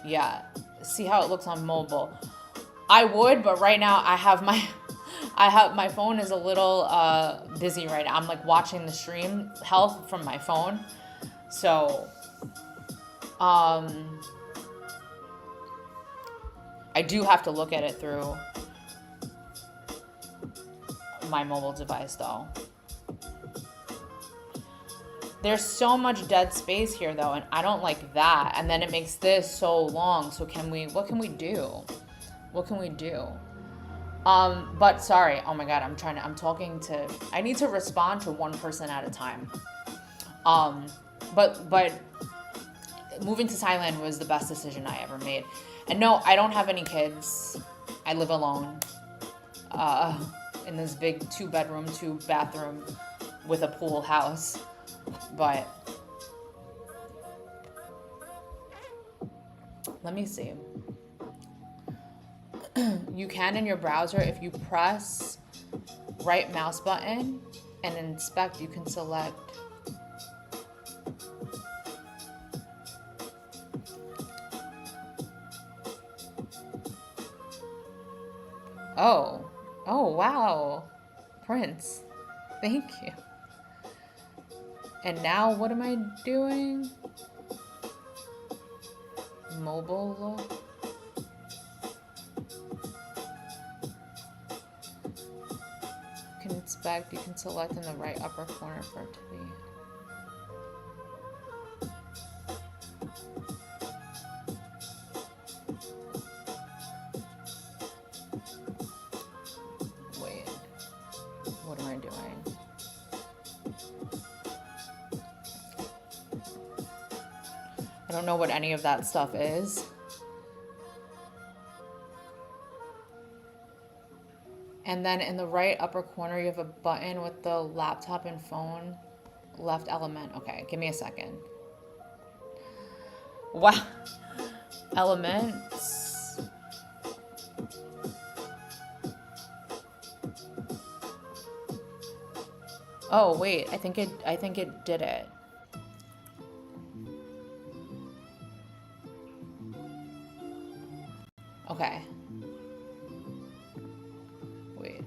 Yeah, see how it looks on mobile. I would, but right now I have my phone is a little busy right now. I'm like watching the stream health from my phone. So I do have to look at it through my mobile device though. There's so much dead space here though, and I don't like that. And then it makes this so long. So what can we do? What can we do? But sorry, oh my God, I need to respond to one person at a time. But moving to Thailand was the best decision I ever made. And no, I don't have any kids. I live alone, in this big 2-bedroom, 2-bathroom with a pool house. But let me see. You can in your browser, if you press right mouse button and inspect, you can select oh wow, Prince, thank you. And now what am I doing? Mobile look. You can inspect, you can select in the right upper corner for it to be. Wait, what am I doing? I don't know what any of that stuff is. And then in the right upper corner, you have a button with the laptop and phone left element. Okay, give me a second. Wow. Elements. Oh, wait, I think it did it. Okay. Wait.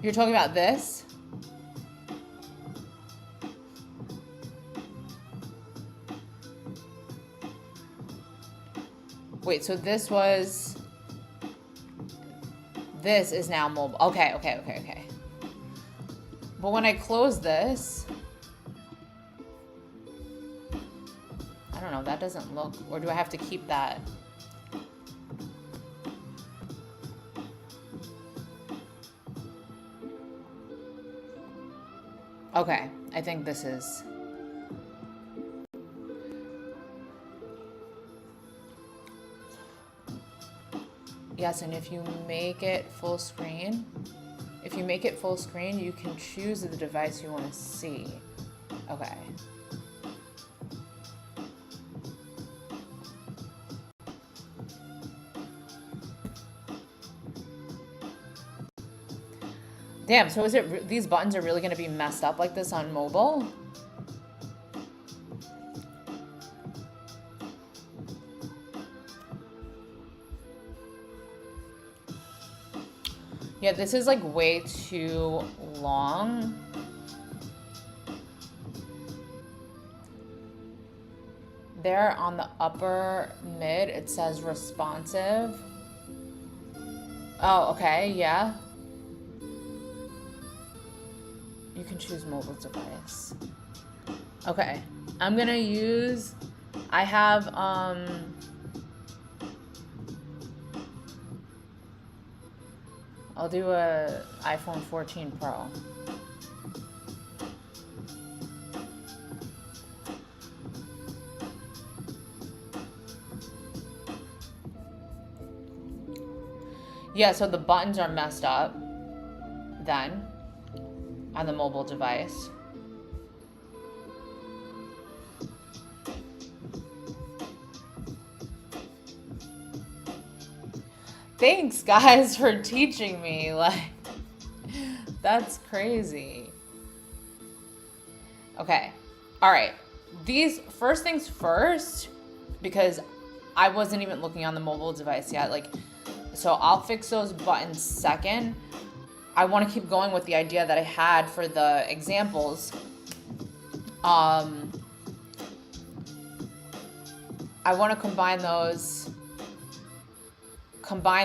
You're talking about this? Wait, so this is now mobile. Okay. But when I close this, I don't know, that doesn't look, or do I have to keep that? Okay, I think this is. Yes, and if you make it full screen, you can choose the device you want to see. Okay. Damn, so these buttons are really going to be messed up like this on mobile? Yeah, this is like way too long. There on the upper mid, it says responsive. Oh, okay, yeah. You can choose mobile device. Okay, I'm gonna use, I have, I'll do a iPhone 14 Pro. Yeah, so the buttons are messed up then on the mobile device. Thanks, guys, for teaching me. Like, that's crazy. Okay. All right. These first things first, because I wasn't even looking on the mobile device yet. Like, so I'll fix those buttons second. I want to keep going with the idea that I had for the examples. I I want to combine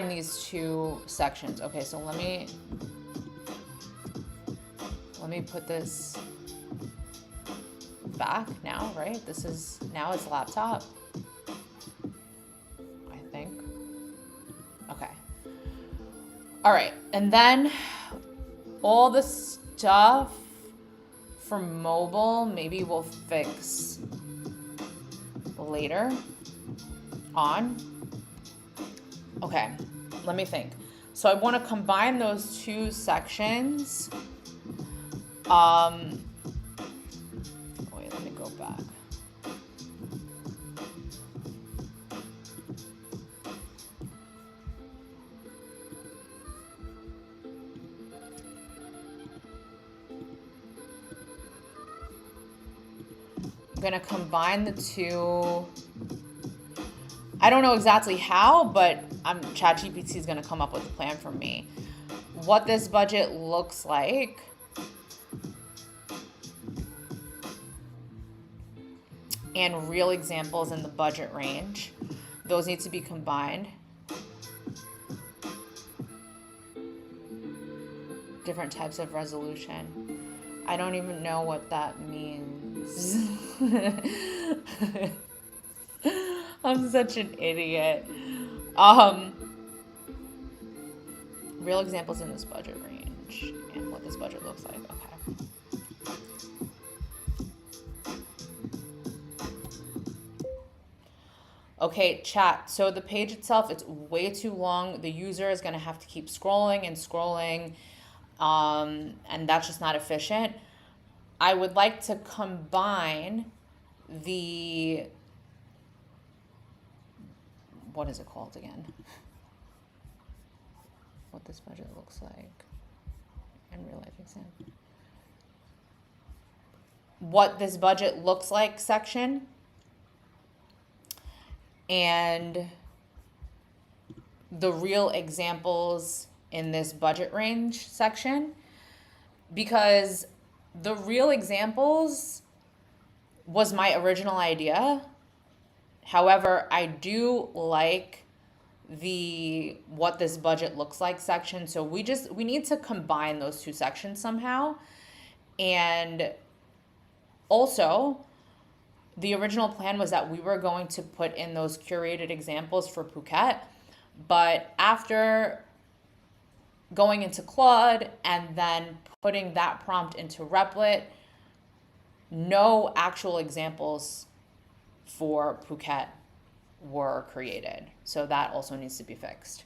these two sections. Okay, so let me put this back now, right? Now it's laptop, I think. Okay. All right, and then all the stuff for mobile, maybe we'll fix later on. Okay, let me think. So I want to combine those two sections. Wait, let me go back. I'm gonna combine the two. I don't know exactly how, but ChatGPT is gonna come up with a plan for me. What this budget looks like. And real examples in the budget range. Those need to be combined. Different types of resolution. I don't even know what that means. I'm such an idiot. Real examples in this budget range and what this budget looks like. Okay. Okay, chat. So the page itself, it's way too long. The user is going to have to keep scrolling and scrolling, and that's just not efficient. I would like to combine the, what is it called again? What this budget looks like in real life example. What this budget looks like section. And the real examples in this budget range section, because the real examples was my original idea. However, I do like the what this budget looks like section. So we need to combine those two sections somehow. And also, the original plan was that we were going to put in those curated examples for Phuket, but after going into Claude and then putting that prompt into Replit, no actual examples for Phuket were created. So that also needs to be fixed.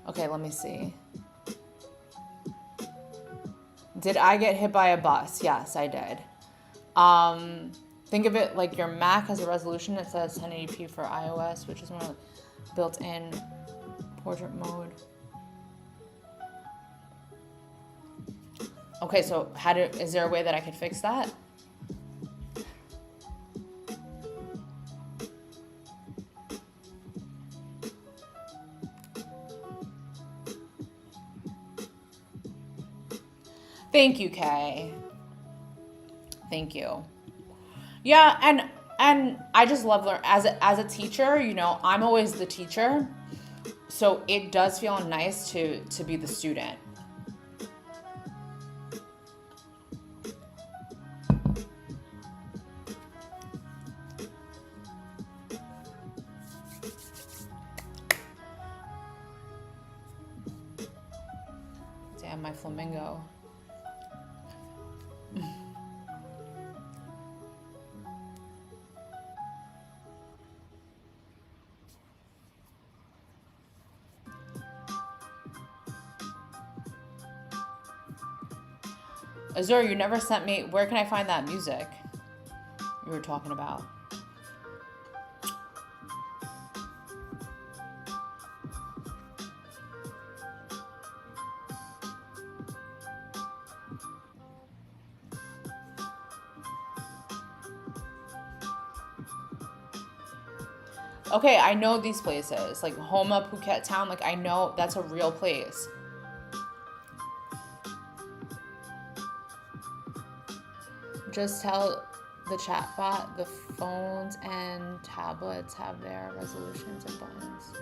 Okay, let me see. Did I get hit by a bus? Yes, I did. Think of it like your Mac has a resolution that says 1080p for iOS, which is more built-in portrait mode. Okay, so is there a way that I could fix that? Thank you, Kay. Thank you. Yeah, and I just love learning. As a teacher, you know, I'm always the teacher, so it does feel nice to be the student. Damn, my flamingo. Azur, you never sent me, where can I find that music you were talking about? Okay, I know these places, like Homa, Phuket Town, like I know that's a real place. Just tell the chatbot the phones and tablets have their resolutions and buttons.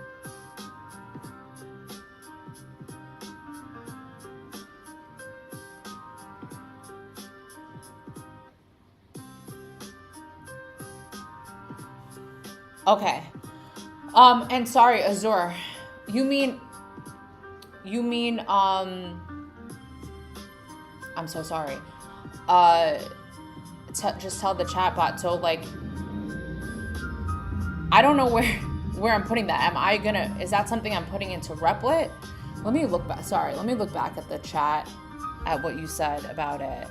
Okay. And sorry, Azur, you mean, I'm so sorry. Just tell the chatbot. So like, I don't know where I'm putting that. Is that something I'm putting into Replit? Let me look back. Sorry, let me look back at the chat at what you said about it.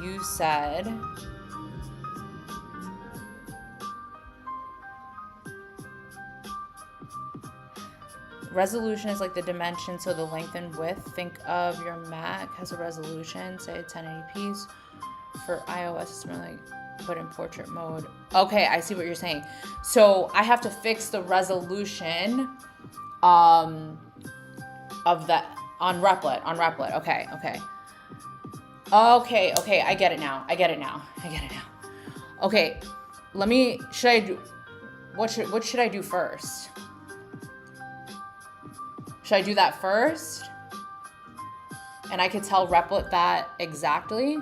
You said, resolution is like the dimension, so the length and width. Think of your Mac has a resolution, say 1080p. For iOS, it's more like, but in portrait mode. Okay, I see what you're saying. So I have to fix the resolution of that on Replit. Okay. Okay, I get it now. Okay, what should I do first? Should I do that first? And I could tell Replit that exactly?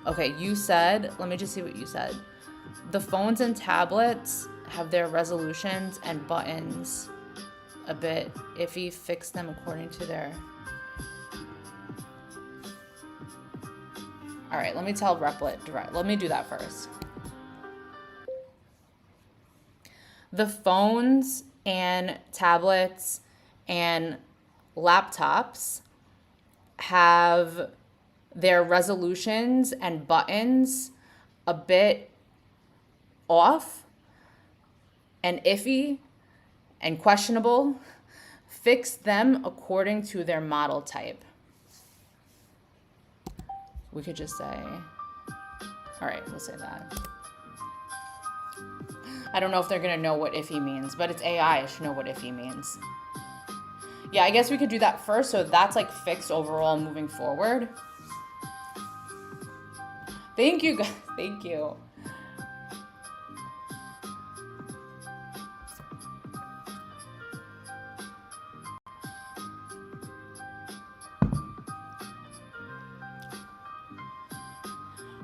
Okay, you said, let me just see what you said. The phones and tablets have their resolutions and buttons a bit iffy. Fix them according to their... All right, let me tell Replit direct. Let me do that first. The phones and tablets and laptops have their resolutions and buttons a bit off and iffy and questionable. Fix them according to their model type. We could just say, all right, we'll say that. I don't know if they're gonna know what iffy means, but it's AI, it should know what iffy means. Yeah, I guess we could do that first, so that's like fixed overall moving forward. Thank you, guys. Thank you.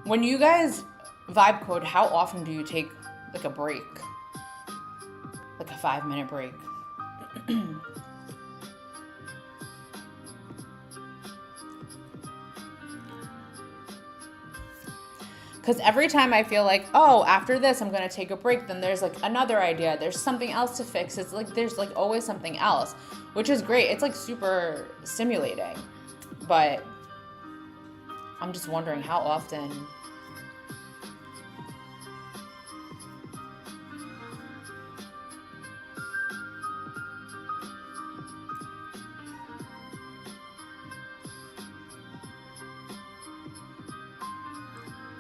When you guys vibe code, how often do you take like a break? Like a 5-minute break? Because every time I feel like, oh, after this, I'm going to take a break, then there's like another idea. There's something else to fix. It's like, there's like always something else, which is great. It's like super stimulating. But I'm just wondering how often.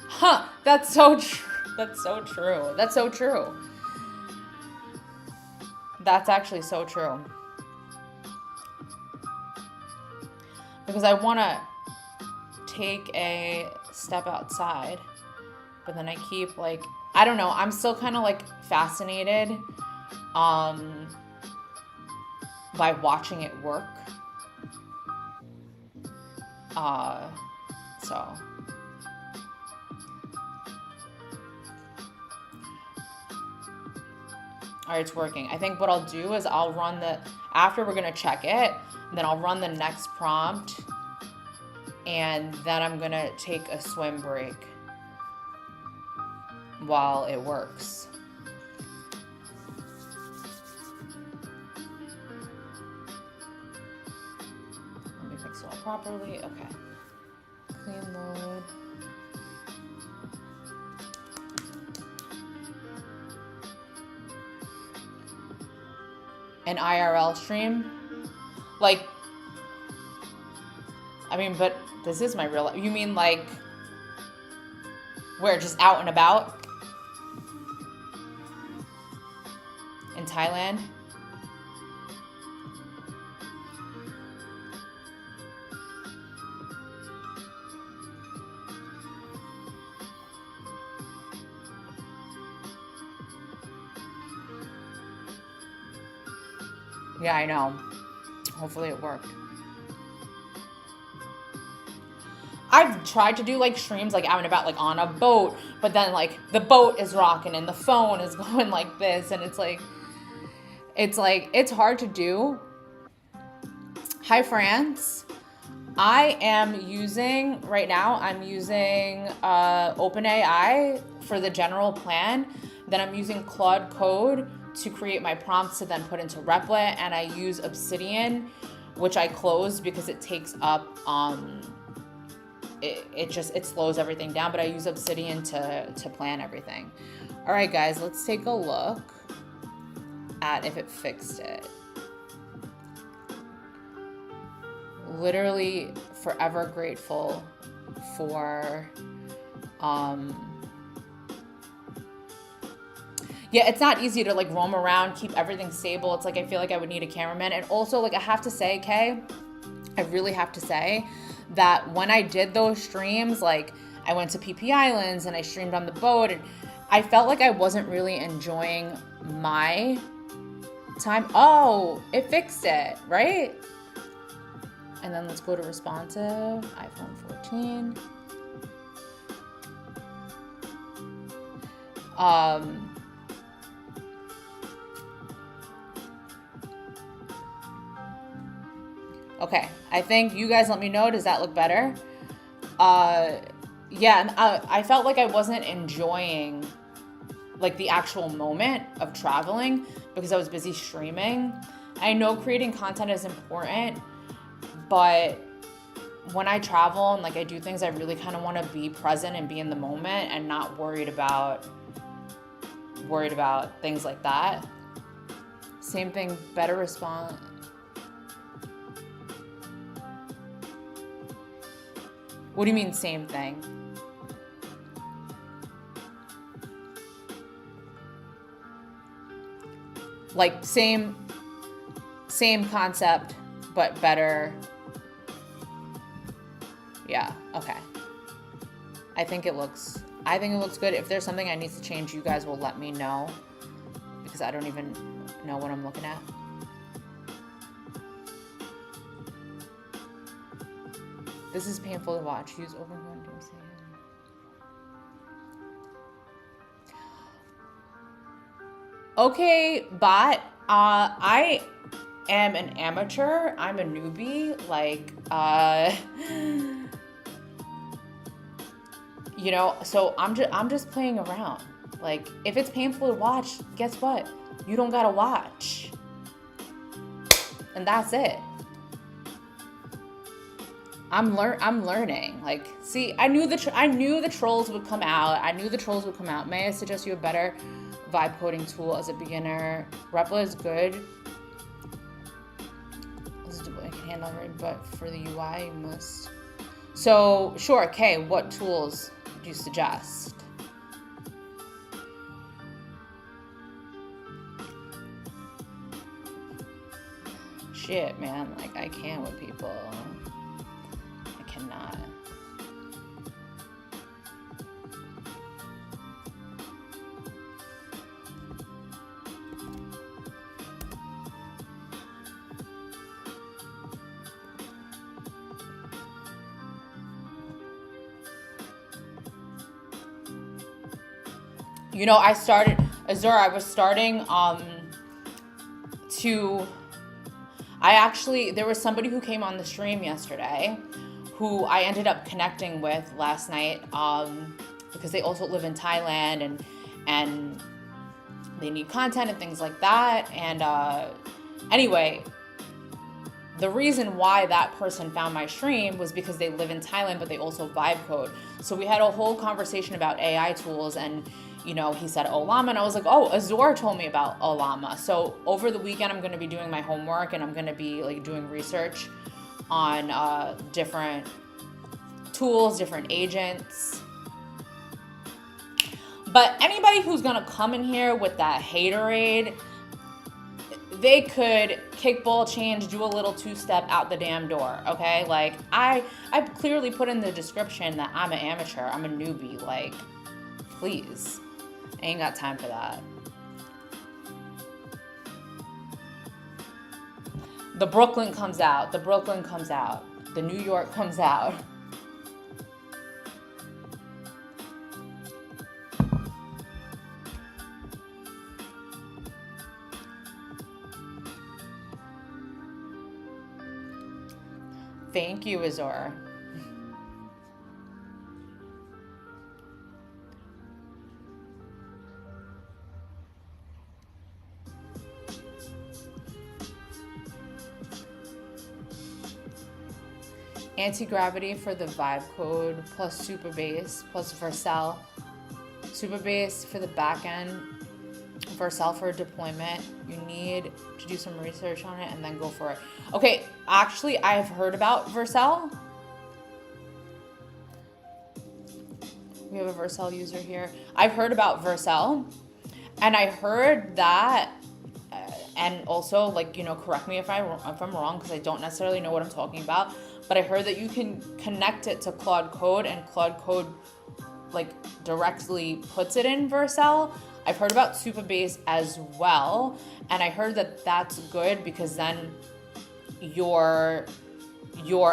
Huh, that's so true. That's so true. That's so true. That's actually so true. Because I want to take a step outside, but then I keep like, I don't know, I'm still kind of like fascinated by watching it work. So all right, it's working. I think what I'll do is I'll run after we're gonna check it, then I'll run the next prompt, and then I'm gonna take a swim break while it works. Let me fix it all properly. Okay. Clean load. An IRL stream? Like, I mean, but this is my real life. You mean like, where, just out and about? In Thailand? Yeah, I know. Hopefully it worked. I've tried to do like streams like out and about like on a boat, but then like the boat is rocking and the phone is going like this, and it's hard to do. Hi France. I am using right now, I'm using openai for the general plan. Then I'm using Claude Code to create my prompts to then put into Replit, and I use Obsidian, which I closed because it takes up it slows everything down, but I use Obsidian to plan everything. All right, guys, let's take a look at if it fixed it. Literally forever grateful for yeah, it's not easy to like roam around, keep everything stable. It's like I feel like I would need a cameraman. And also, like, I have to say, Kay, I really have to say that when I did those streams, like I went to PP Islands and I streamed on the boat, and I felt like I wasn't really enjoying my time. Oh, it fixed it, right? And then let's go to responsive, iPhone 14. Okay, I think you guys let me know. Does that look better? Yeah, and I felt like I wasn't enjoying like the actual moment of traveling because I was busy streaming. I know creating content is important, but when I travel and like I do things, I really kind of want to be present and be in the moment and not worried about things like that. Same thing, better response. What do you mean same thing? Like same concept, but better. Yeah, okay. I think it looks good. If there's something I need to change, you guys will let me know, because I don't even know what I'm looking at. This is painful to watch. Use open quarantine. Okay, bot. I am an amateur. I'm a newbie. Like, you know, so I'm just playing around. Like, if it's painful to watch, guess what? You don't gotta watch. And that's it. I'm learning. Like, see, I knew the trolls would come out. May I suggest you a better vibe coding tool as a beginner? Replit is good. I can handle it, but for the UI, you must. So, sure, okay, what tools do you suggest? Shit, man, like, I can't with people. I cannot. You know, I started, Azur, I was starting there was somebody who came on the stream yesterday who I ended up connecting with last night because they also live in Thailand and they need content and things like that. And anyway, the reason why that person found my stream was because they live in Thailand, but they also vibe code. So we had a whole conversation about AI tools, and you know, he said Olama, and I was like, oh, Azur told me about Olama. So over the weekend, I'm going to be doing my homework, and I'm going to be like doing research on different tools, different agents. But anybody who's going to come in here with that haterade, they could kick ball change, do a little two-step out the damn door, okay? Like, I clearly put in the description that I'm an amateur, I'm a newbie, like, please. I ain't got time for that. The Brooklyn comes out. The Brooklyn comes out. The New York comes out. Thank you, Azor. Anti-gravity for the vibe code plus super bass plus Vercel. Super bass for the back end, Vercel for deployment. You need to do some research on it and then go for it. Okay, actually, I've heard about Vercel. We have a Vercel user here. I've heard about Vercel, and I heard that, and also, like, you know, correct me if I'm wrong, because I don't necessarily know what I'm talking about, but I heard that you can connect it to Claude Code, and Claude Code, like, directly puts it in Vercel. I've heard about Supabase as well, and I heard that that's good because then your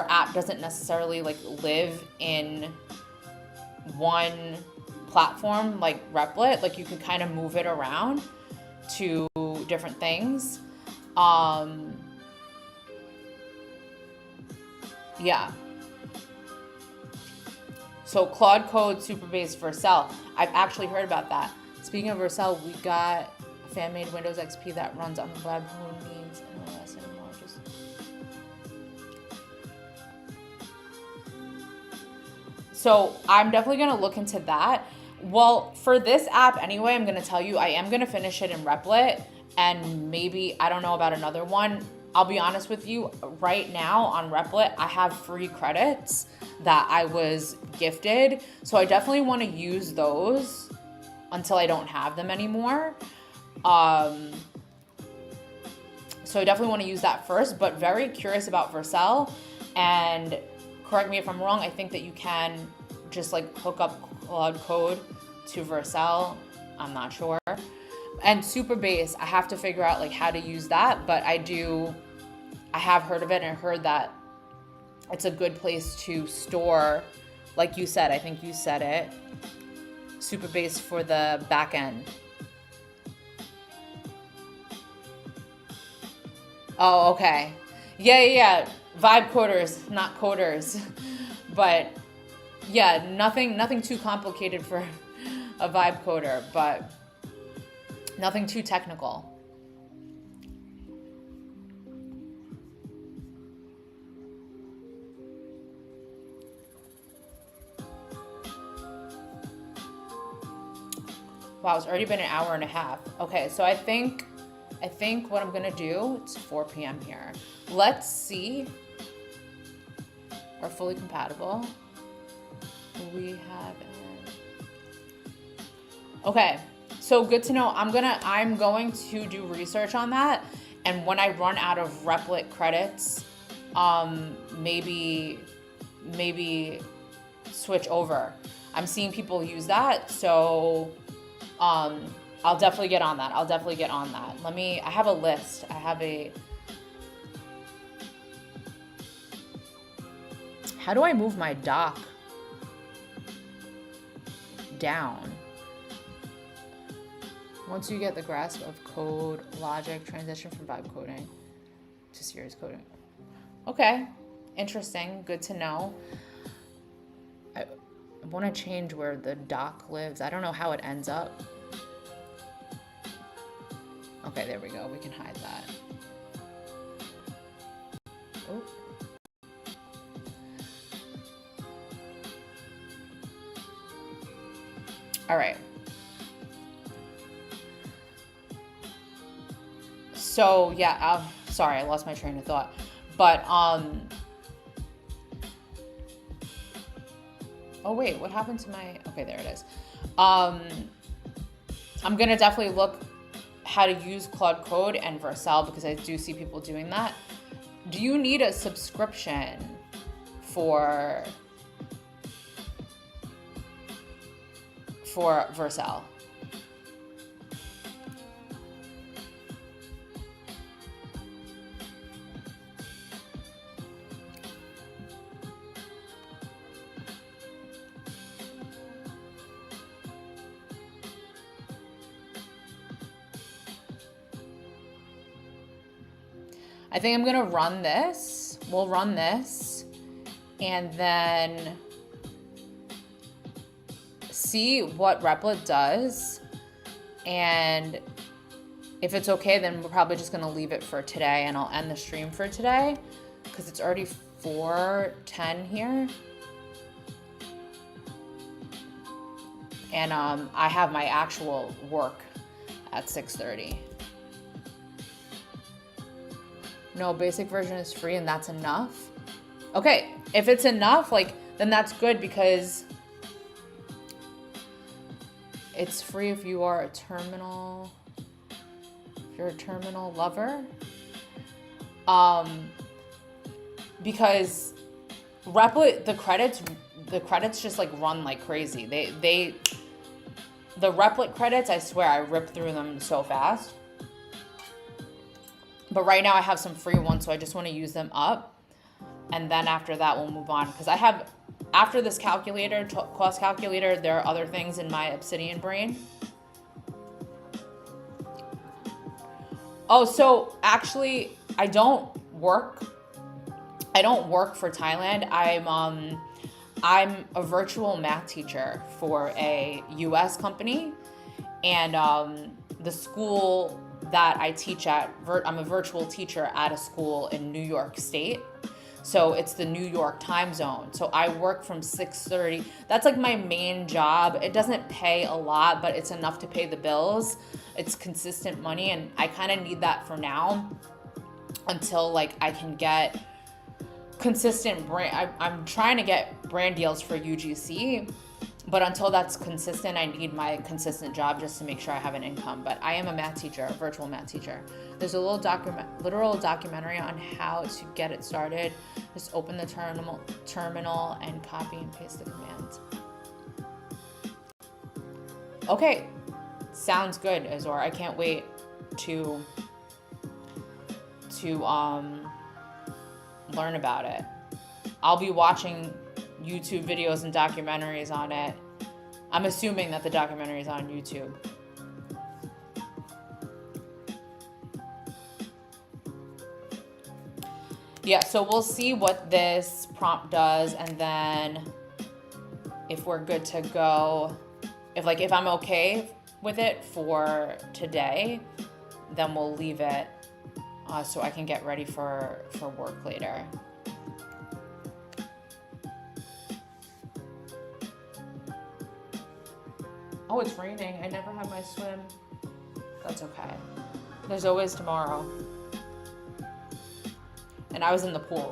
app doesn't necessarily, like, live in one platform like Replit. Like, you could kind of move it around to different things. Yeah. So Claude Code, Supabase, Vercel. I've actually heard about that. Speaking of Vercel, we got a fan-made Windows XP that runs on the web. Who needs NOS anymore? Just so I'm definitely gonna look into that. Well, for this app anyway, I'm gonna tell you, I am gonna finish it in Replit, and maybe, I don't know about another one. I'll be honest with you, right now on Replit, I have free credits that I was gifted. So I definitely wanna use those until I don't have them anymore. So I definitely wanna use that first, but very curious about Vercel. And correct me if I'm wrong, I think that you can just like hook up Claude Code to Vercel. I'm not sure. And Supabase, I have to figure out like how to use that, but I have heard of it, and I heard that it's a good place to store, like you said, I think you said it, Supabase for the back end. Oh, okay. Yeah. Vibe coders, not coders. But yeah, nothing too complicated for a vibe coder, but nothing too technical. Wow, it's already been an hour and a half. Okay, so I think what I'm gonna do, it's 4 p.m. here. Let's see. We're fully compatible. We have okay, so good to know. I'm going to do research on that, and when I run out of Replit credits, maybe switch over. I'm seeing people use that, so I'll definitely get on that. I have a list. How do I move my dock down? Once you get the grasp of code logic, transition from vibe coding to serious coding. Okay, interesting, good to know. I want to change where the dock lives. I don't know how it ends up. Okay, there we go. We can hide that. Oh. All right. So yeah, sorry, I lost my train of thought. But oh wait, what happened to my? Okay, there it is. I'm gonna definitely look how to use Claude Code and Vercel because I do see people doing that. Do you need a subscription for Vercel? I think I'm gonna run this. We'll run this and then see what Replit does. And if it's okay, then we're probably just gonna leave it for today, and I'll end the stream for today because it's already 4:10 here. And I have my actual work at 6:30. No, basic version is free and that's enough. Okay, if it's enough, like, then that's good because it's free if you are a terminal, if you're a terminal lover. Because Replit, the credits just like run like crazy. The Replit credits, I swear I rip through them so fast. But right now I have some free ones, so I just want to use them up. And then after that, we'll move on. Because I have, after this calculator, cost calculator, there are other things in my obsidian brain. Oh, so actually, I don't work for Thailand. I'm a virtual math teacher for a US company. And the school that I teach at, I'm a virtual teacher at a school in New York State. So it's the New York time zone. So I work from 6:30. That's like my main job. It doesn't pay a lot, but it's enough to pay the bills. It's consistent money, and I kind of need that for now until like I can get consistent brand. I'm trying to get brand deals for UGC. But until that's consistent, I need my consistent job just to make sure I have an income. But I am a math teacher, a virtual math teacher. There's a literal documentary on how to get it started. Just open the terminal and copy and paste the commands. Okay, sounds good, Azor. I can't wait to learn about it. I'll be watching YouTube videos and documentaries on it. I'm assuming that the documentary is on YouTube. Yeah, so we'll see what this prompt does, and then if we're good to go, if I'm okay with it for today, then we'll leave it so I can get ready for work later. Oh, it's raining. I never have my swim. That's okay. There's always tomorrow. And I was in the pool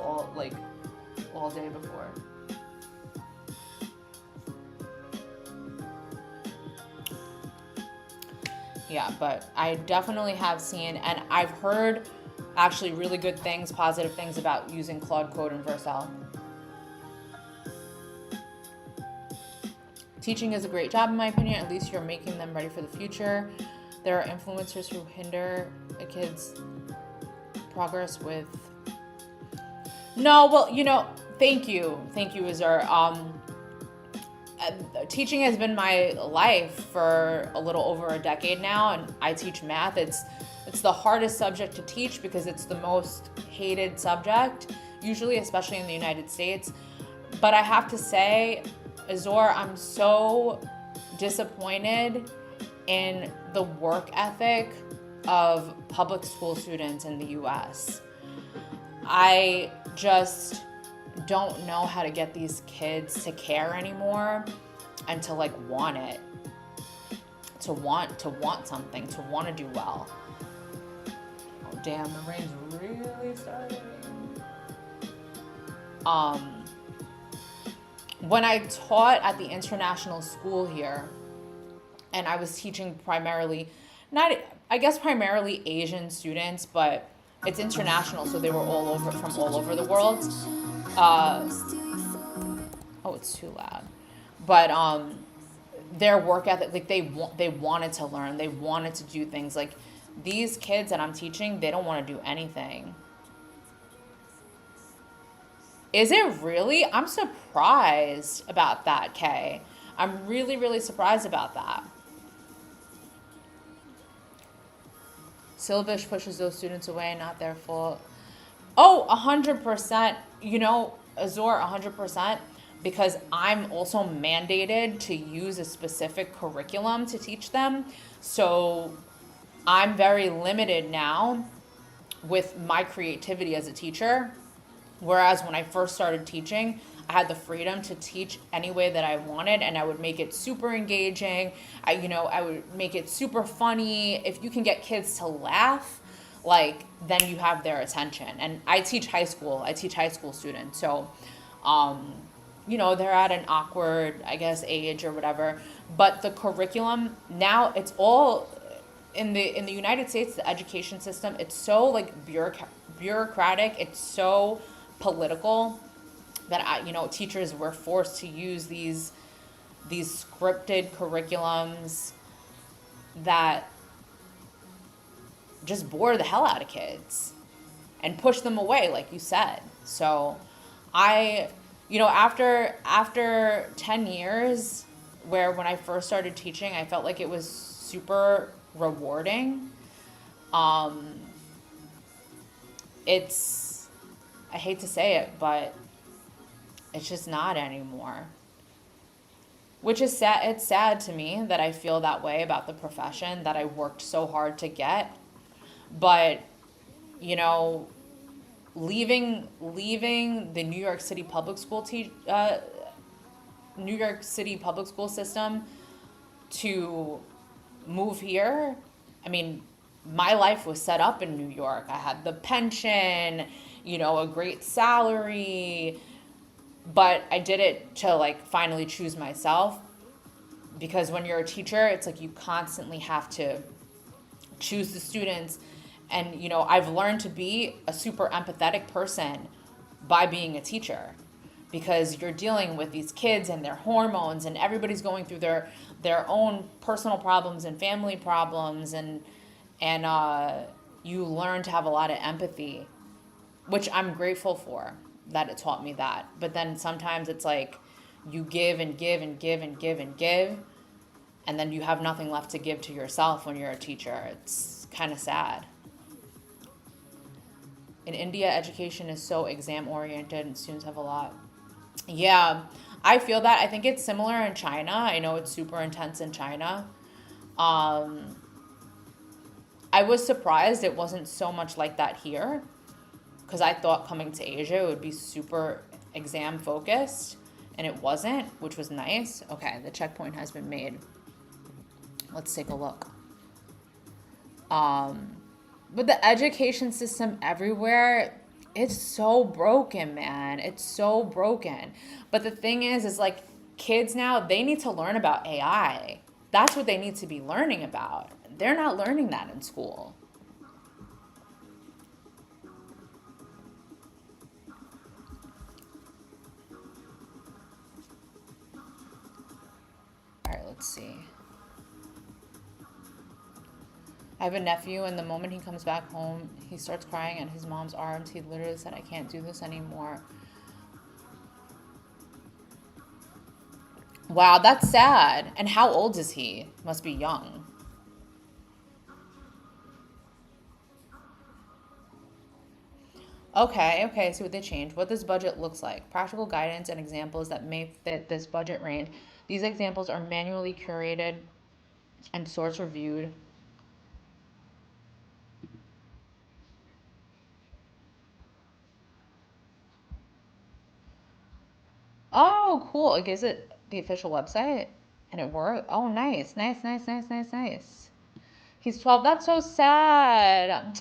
all day before. Yeah, but I definitely have seen, and I've heard actually really good things, positive things about using Claude Code and Vercel. Teaching is a great job in my opinion. At least you're making them ready for the future. There are influencers who hinder a kid's progress with... No, well, thank you, Azur. Teaching has been my life for a little over a decade now, and I teach math. It's the hardest subject to teach because it's the most hated subject, usually, especially in the United States. But I have to say, Azor, I'm so disappointed in the work ethic of public school students in the US. I just don't know how to get these kids to care anymore and to want it, to want something, to want to do well. Oh damn, the rain's really starting. When I taught at the international school here, and I was teaching primarily Asian students, but it's international, so they were from all over the world. Oh, it's too loud. But their work ethic, they wanted to learn, they wanted to do things. Like these kids that I'm teaching, they don't want to do anything. Is it really? I'm surprised about that, Kay. I'm really, really surprised about that. Syllabus pushes those students away, not their fault. Oh, 100%. Azor, 100%, because I'm also mandated to use a specific curriculum to teach them. So I'm very limited now with my creativity as a teacher. Whereas when I first started teaching, I had the freedom to teach any way that I wanted, and I would make it super engaging. I would make it super funny. If you can get kids to laugh, like, then you have their attention. And I teach high school. I teach high school students. So, um, they're at an awkward, I guess, age or whatever. But the curriculum now, it's all in the United States. The education system, it's so like bureaucratic. It's so political that teachers were forced to use these scripted curriculums that just bore the hell out of kids and push them away, like you said. So I, after 10 years, where when I first started teaching, I felt like it was super rewarding. Um, it's, I hate to say it, but it's just not anymore. Which is sad. It's sad to me that I feel that way about the profession that I worked so hard to get. But, you know, leaving the New York City public school system to move here. I mean, my life was set up in New York. I had the pension, a great salary, but I did it to like finally choose myself, because when you're a teacher, it's like you constantly have to choose the students. And I've learned to be a super empathetic person by being a teacher, because you're dealing with these kids and their hormones, and everybody's going through their own personal problems and family problems, and you learn to have a lot of empathy, which I'm grateful for that it taught me that. But then sometimes it's like you give and give and give and give and give, and then you have nothing left to give to yourself when you're a teacher. It's kind of sad. In India, education is so exam oriented and students have a lot. Yeah, I feel that. I think it's similar in China. I know it's super intense in China. Um, I was surprised it wasn't so much like that here, because I thought coming to Asia it would be super exam focused, and it wasn't, which was nice. Okay, the checkpoint has been made. Let's take a look. But the education system everywhere, it's so broken, man. It's so broken. But the thing is like kids now, they need to learn about AI. That's what they need to be learning about. They're not learning that in school. All right, let's see. I have a nephew, and the moment he comes back home, he starts crying at his mom's arms. He literally said, I can't do this anymore. Wow, that's sad. And how old is he? Must be young. Okay, so they changed. What this budget looks like. Practical guidance and examples that may fit this budget range. These examples are manually curated and source reviewed. Oh, cool. Like, is it the official website? And it worked? Oh, nice, nice, nice, nice, nice, nice. He's 12. That's so sad.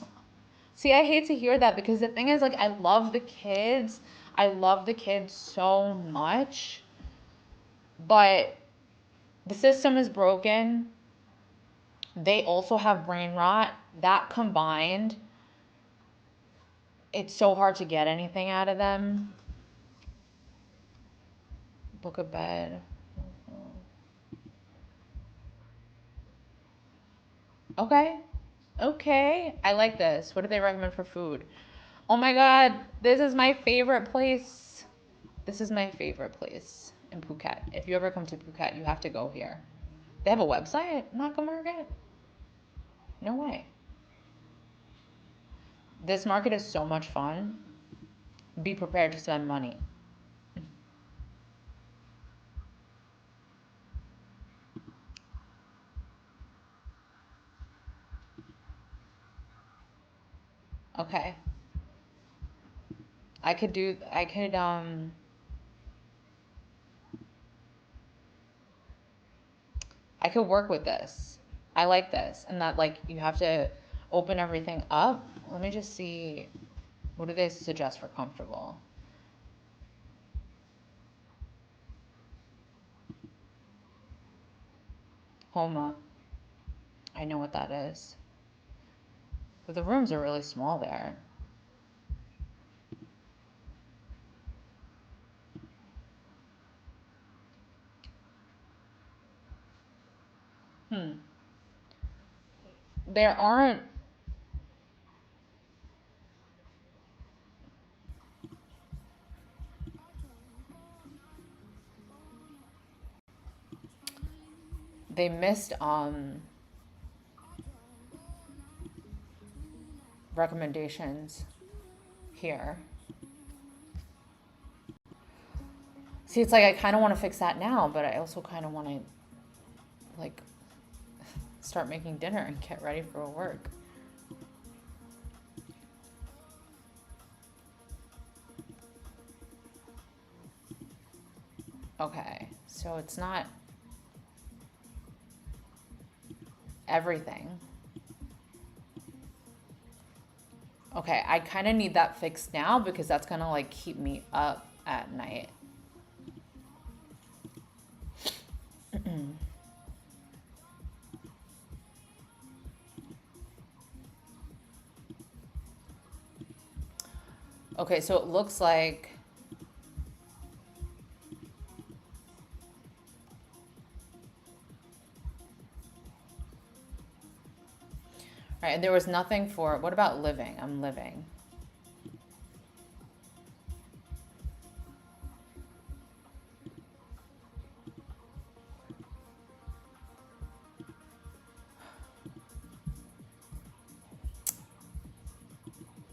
See, I hate to hear that, because the thing is, like, I love the kids. I love the kids so much. But the system is broken. They also have brain rot. That combined, it's so hard to get anything out of them. Book a bed. Okay. Okay. I like this. What do they recommend for food? Oh my God. This is my favorite place. This is my favorite place in Phuket. If you ever come to Phuket, you have to go here. They have a website, Naka Market? No way. This market is so much fun. Be prepared to spend money. Okay. I could do, I could work with this. I like this. And that, like, you have to open everything up. Let me just see. What do they suggest for comfortable? Homa. I know what that is. But the rooms are really small there. There aren't. They missed recommendations here. See, it's like I kind of want to fix that now, but I also kind of want to, like, start making dinner and get ready for work. Okay, so it's not everything. Okay, I kind of need that fixed now because that's gonna, like, keep me up at night. Okay, so it looks like all right, and there was nothing for, what about living? I'm living.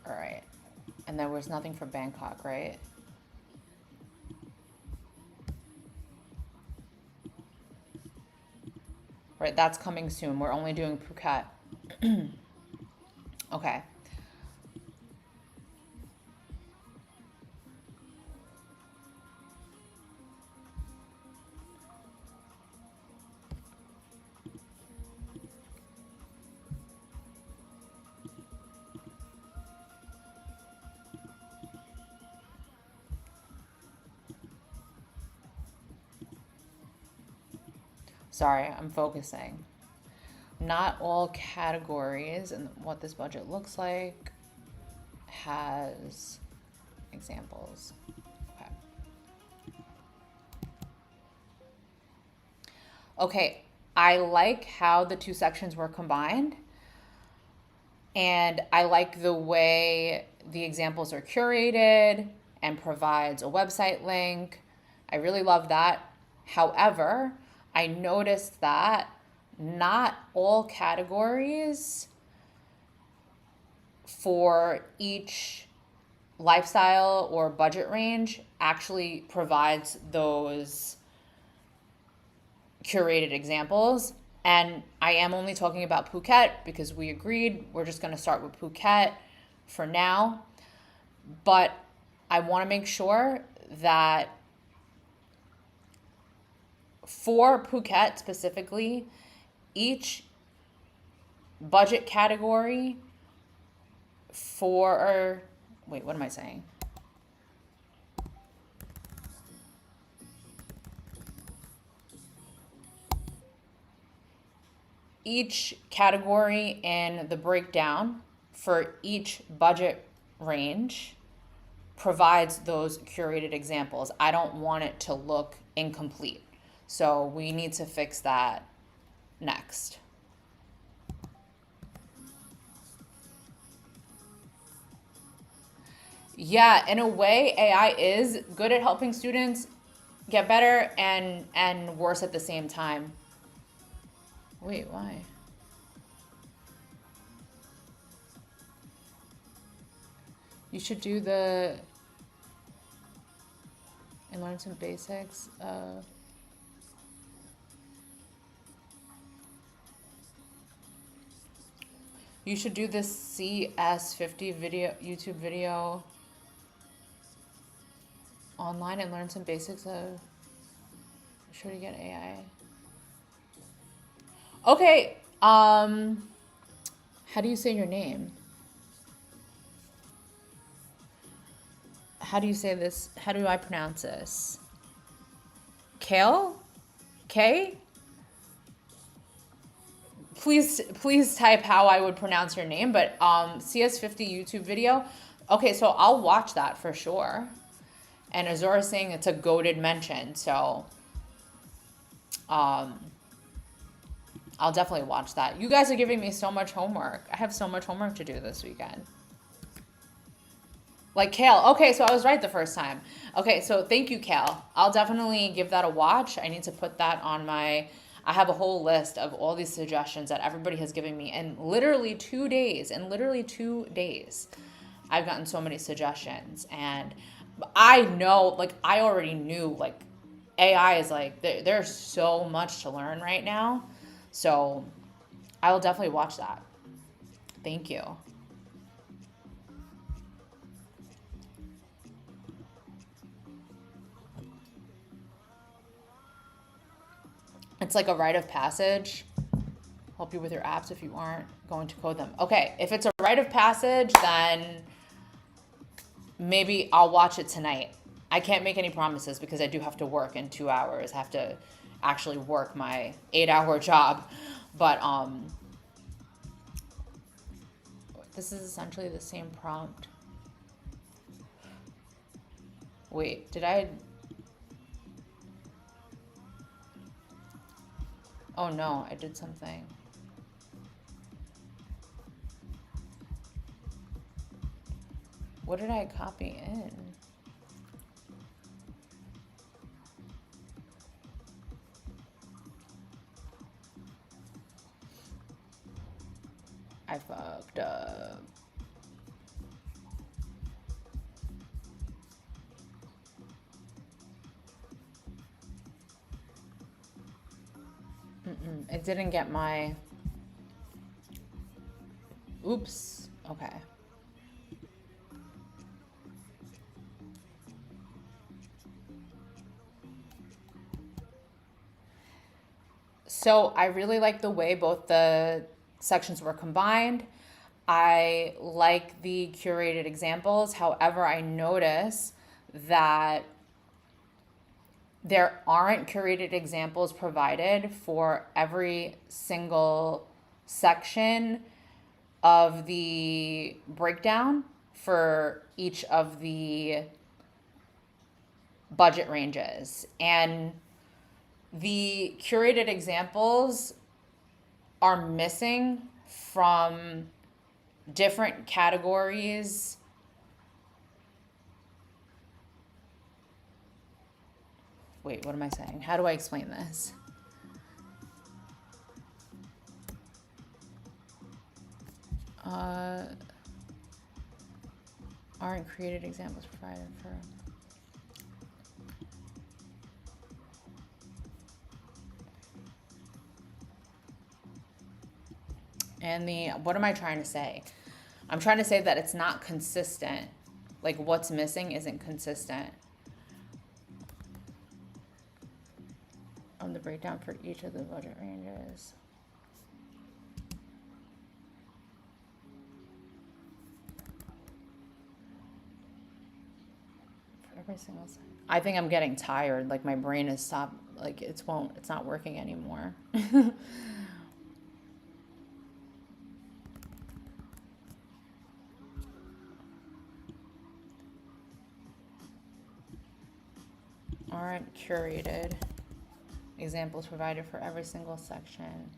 All right. And there was nothing for Bangkok, right? Right, that's coming soon. We're only doing Phuket. Okay. Sorry, I'm focusing. Not all categories and what this budget looks like has examples. Okay. Okay, I like how the two sections were combined. And I like the way the examples are curated and provides a website link. I really love that. However, I noticed that not all categories for each lifestyle or budget range actually provides those curated examples. And I am only talking about Phuket because we agreed we're just going to start with Phuket for now. But I want to make sure that for Phuket specifically, each budget category for, wait, what am I saying? Each category in the breakdown for each budget range provides those curated examples. I don't want it to look incomplete. So we need to fix that next. Yeah, in a way, AI is good at helping students get better and worse at the same time. Wait, why? You should do the and learn some basics. You should do this CS50 video, YouTube video online and learn some basics of. Sure to get AI. Okay. How do you say your name? How do you say this? How do I pronounce this? Kale? K? Please type how I would pronounce your name, but CS50 YouTube video. Okay, so I'll watch that for sure. And Azora's saying it's a goated mention, so I'll definitely watch that. You guys are giving me so much homework. I have so much homework to do this weekend. Like Kale. Okay, so I was right the first time. Okay, so thank you, Kale. I'll definitely give that a watch. I need to put that on my... I have a whole list of all these suggestions that everybody has given me in literally 2 days. I've gotten so many suggestions. And I know, like, I already knew, like, AI is like, there's so much to learn right now. So I will definitely watch that. Thank you. It's like a rite of passage. Help you with your apps if you aren't going to code them. Okay, if it's a rite of passage, then maybe I'll watch it tonight. I can't make any promises because I do have to work in 2 hours. I have to actually work my 8-hour job. But this is essentially the same prompt. Wait, did I... Oh no, I did something. What did I copy in? I fucked up. It didn't get my... Oops. Okay. So I really like the way both the sections were combined. I like the curated examples. However, I notice that there aren't curated examples provided for every single section of the breakdown for each of the budget ranges. And the curated examples are missing from different categories. Wait, what am I saying? How do I explain this? Aren't created examples provided for... And the, what am I trying to say? I'm trying to say that it's not consistent. Like what's missing isn't consistent. On the breakdown for each of the budget ranges. For every single second. I think I'm getting tired. Like my brain is stopped. Like it's not working anymore. Aren't curated examples provided for every single section.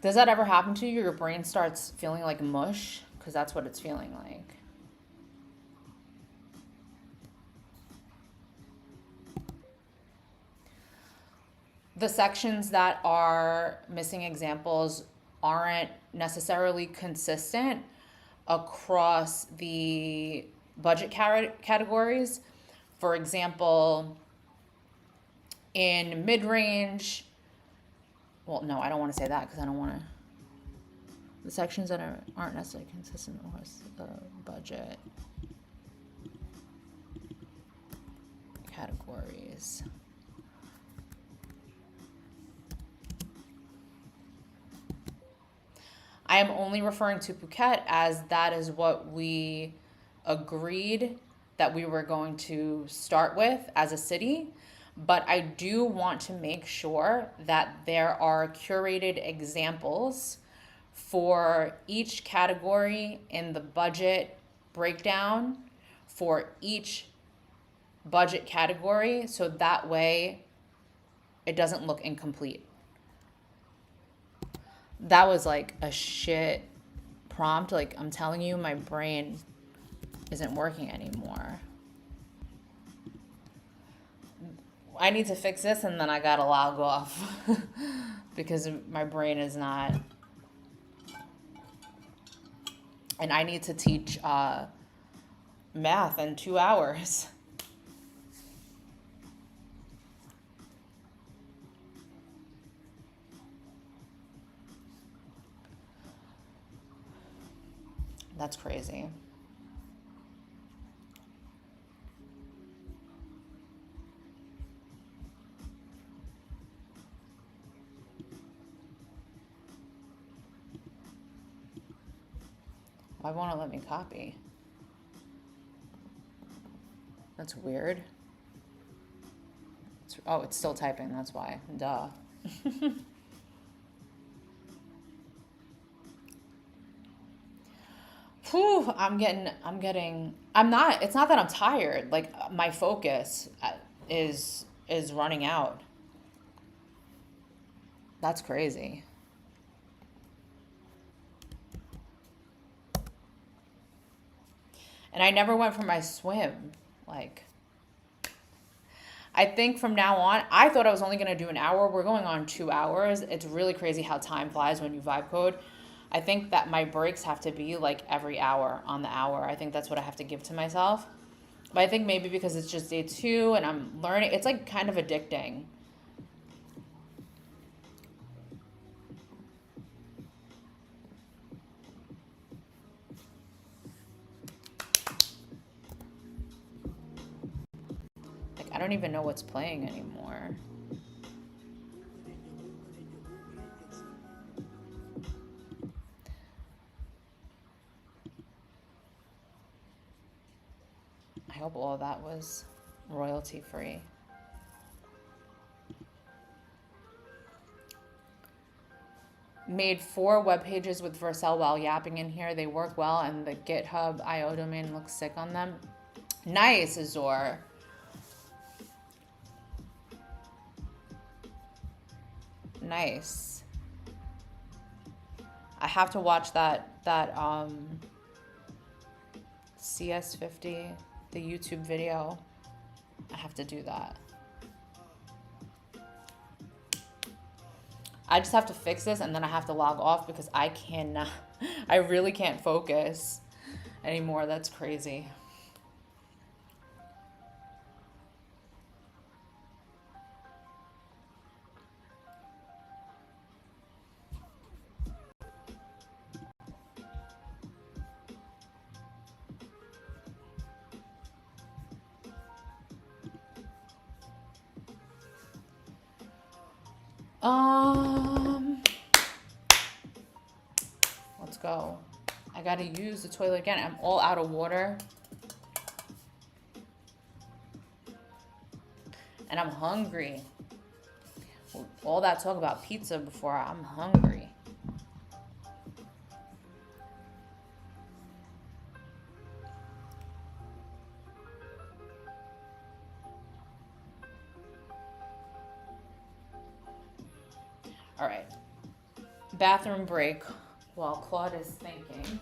Does that ever happen to you? Your brain starts feeling like mush? Because that's what it's feeling like. the sections that are missing examples aren't necessarily consistent across the budget categories. For example, in mid-range, well, no, I don't want to say that because I don't want to. The sections that aren't necessarily consistent across the budget categories. I am only referring to Phuket as that is what we agreed that we were going to start with as a city. But I do want to make sure that there are curated examples for each category in the budget breakdown for each budget category, so that way it doesn't look incomplete. That was like a shit prompt. Like, I'm telling you, my brain isn't working anymore. I need to fix this and then I gotta log off because my brain is not. And I need to teach math in 2 hours. That's crazy. Why won't it let me copy? That's weird. Oh, it's still typing, that's why. Duh. Whew, it's not that I'm tired. Like, my focus is running out. That's crazy. And I never went for my swim. Like, I think from now on, I thought I was only going to do an hour. We're going on 2 hours. It's really crazy how time flies when you vibe code. I think that my breaks have to be like every hour on the hour. I think that's what I have to give to myself. But I think maybe because it's just day 2 and I'm learning, it's like kind of addicting. Like, I don't even know what's playing anymore. I hope all of that was royalty free. Made 4 web pages with Vercel while yapping in here. They work well and the GitHub IO domain looks sick on them. Nice, Azor. Nice. I have to watch that CS50, the YouTube video. I have to do that. I just have to fix this and then I have to log off because I really can't focus anymore. That's crazy. Let's go. I gotta use the toilet again. I'm all out of water. And I'm hungry. All that talk about pizza before, I'm hungry. All right. Bathroom break while Claude is thinking.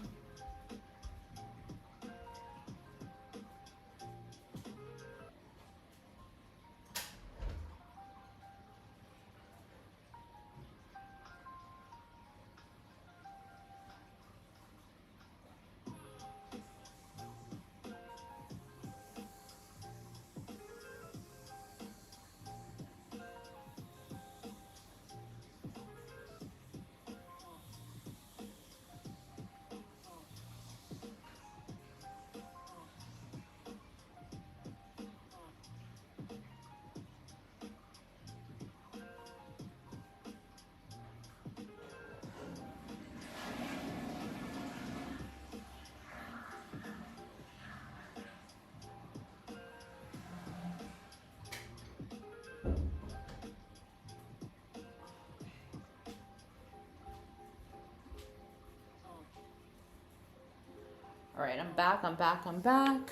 All right, I'm back.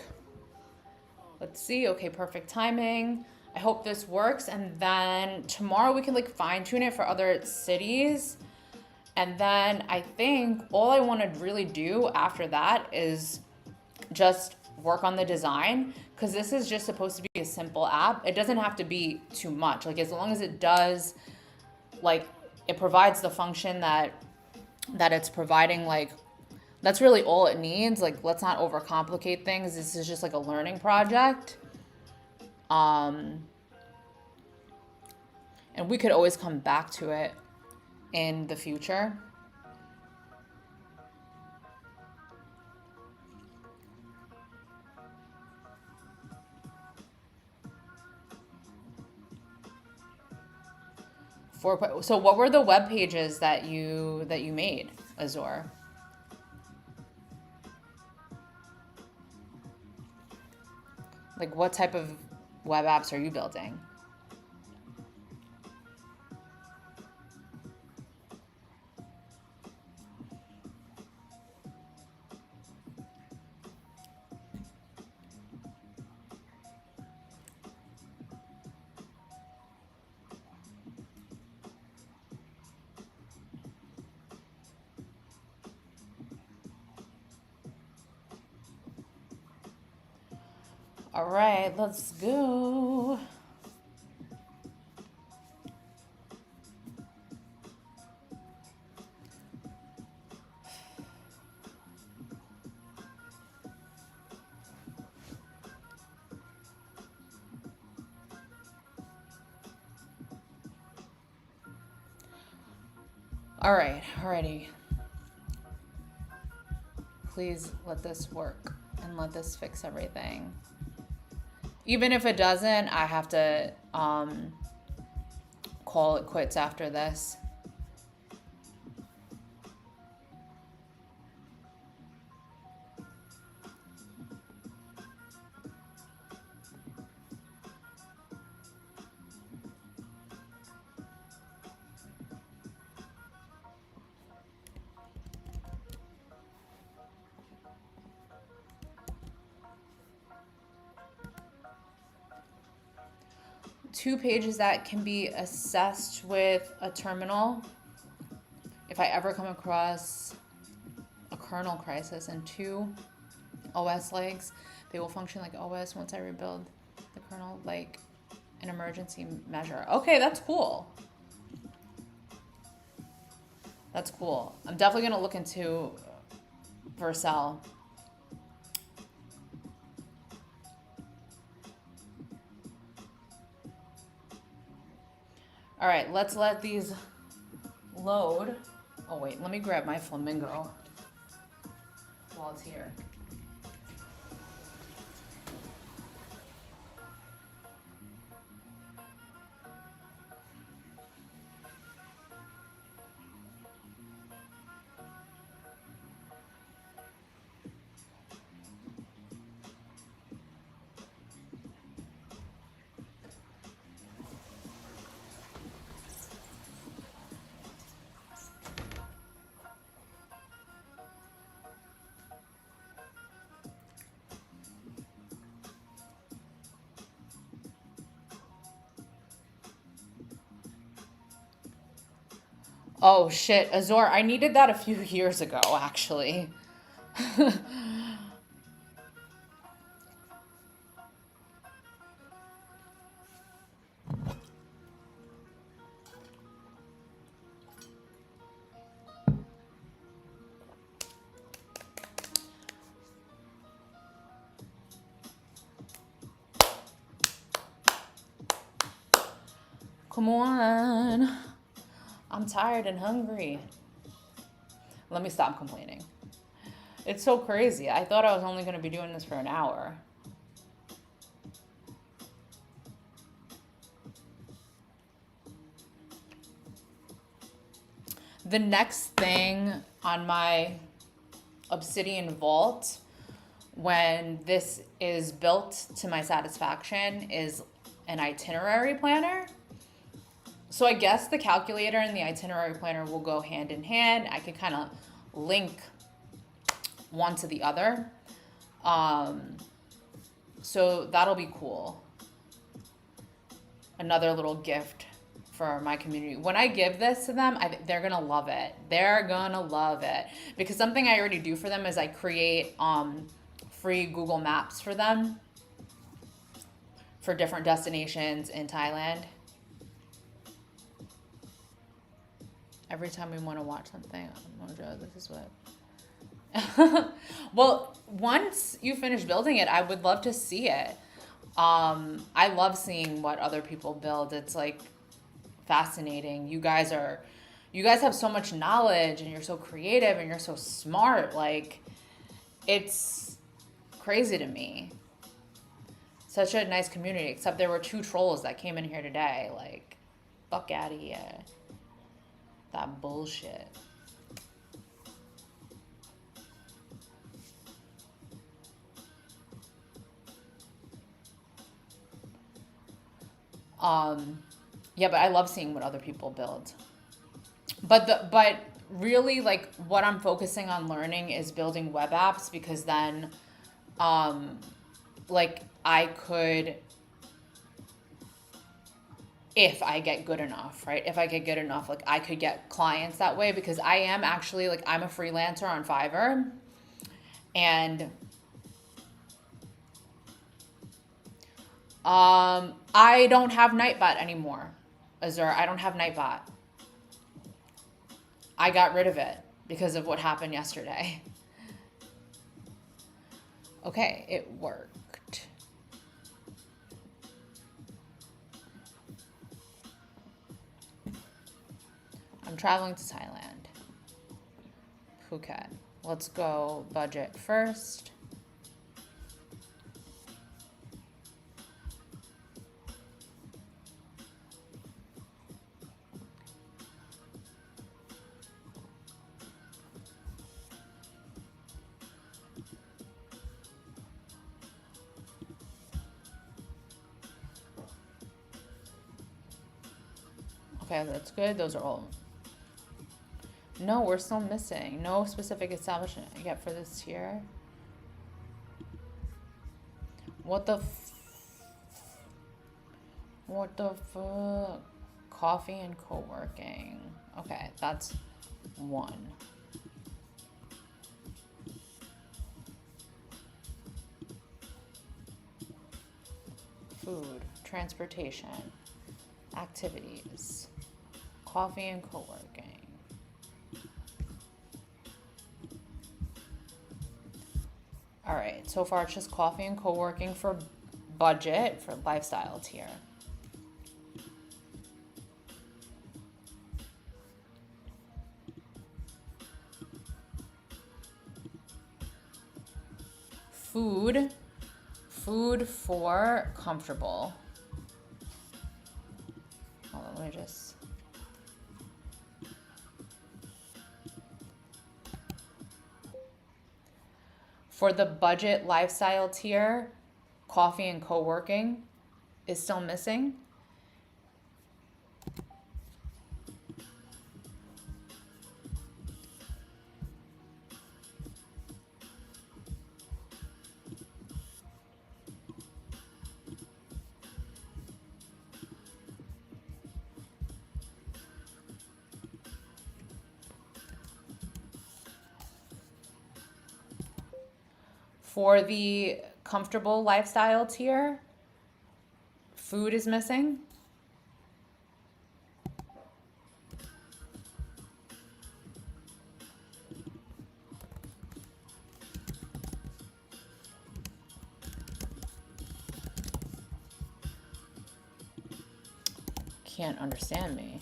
Let's see. Okay, perfect timing. I hope this works. And then tomorrow we can like fine tune it for other cities. And then I think all I want to really do after that is just work on the design, because this is just supposed to be a simple app. It doesn't have to be too much. Like as long as it does, like it provides the function that it's providing, like that's really all it needs. Like let's not overcomplicate things. This is just like a learning project. And we could always come back to it in the future. So what were the web pages that you made, Azor? Like what type of web apps are you building? All right, let's go. All right, alrighty. Please let this work and let this fix everything. Even if it doesn't, I have to call it quits after this. Two pages that can be assessed with a terminal. If I ever come across a kernel crisis, and two OS legs, they will function like OS once I rebuild the kernel, like an emergency measure. Okay, that's cool. That's cool. I'm definitely gonna look into Vercel. All right, let's let these load. Oh wait, let me grab my flamingo while it's here. Oh shit, Azor, I needed that a few years ago, actually. Come on. I'm tired and hungry. Let me stop complaining. It's so crazy. I thought I was only going to be doing this for an hour. The next thing on my Obsidian Vault, when this is built to my satisfaction, is an itinerary planner. So I guess the calculator and the itinerary planner will go hand in hand. I could kind of link one to the other. So that'll be cool. Another little gift for my community. When I give this to them, they're gonna love it. They're gonna love it, because something I already do for them is I create free Google Maps for them for different destinations in Thailand. Every time we want to watch something, Mojo, this is what. Well, once you finish building it, I would love to see it. I love seeing what other people build. It's like fascinating. You guys have so much knowledge, and you're so creative, and you're so smart. Like, it's crazy to me. Such a nice community, except there were 2 trolls that came in here today. Like, fuck out of here. That bullshit. Yeah, but I love seeing what other people build. But really, like, what I'm focusing on learning is building web apps, because then, like, I could, if I get good enough, right? If I get good enough, like, I could get clients that way, because I am actually, like, I'm a freelancer on Fiverr, and I don't have Nightbot anymore. Azure, I don't have Nightbot. I got rid of it because of what happened yesterday. Okay, it worked. I'm traveling to Thailand. Phuket. Let's go budget first. Okay, that's good. Those are all. No, we're still missing. No specific establishment yet for this tier. What the fuck? Coffee and co-working. Okay, that's 1. Food, transportation, activities, coffee and co-working. All right, so far it's just coffee and co-working for budget, for lifestyle tier. Food for comfortable. Hold on, let me just. For the budget lifestyle tier, coffee and co-working is still missing. For the comfortable lifestyle tier, food is missing. Can't understand me.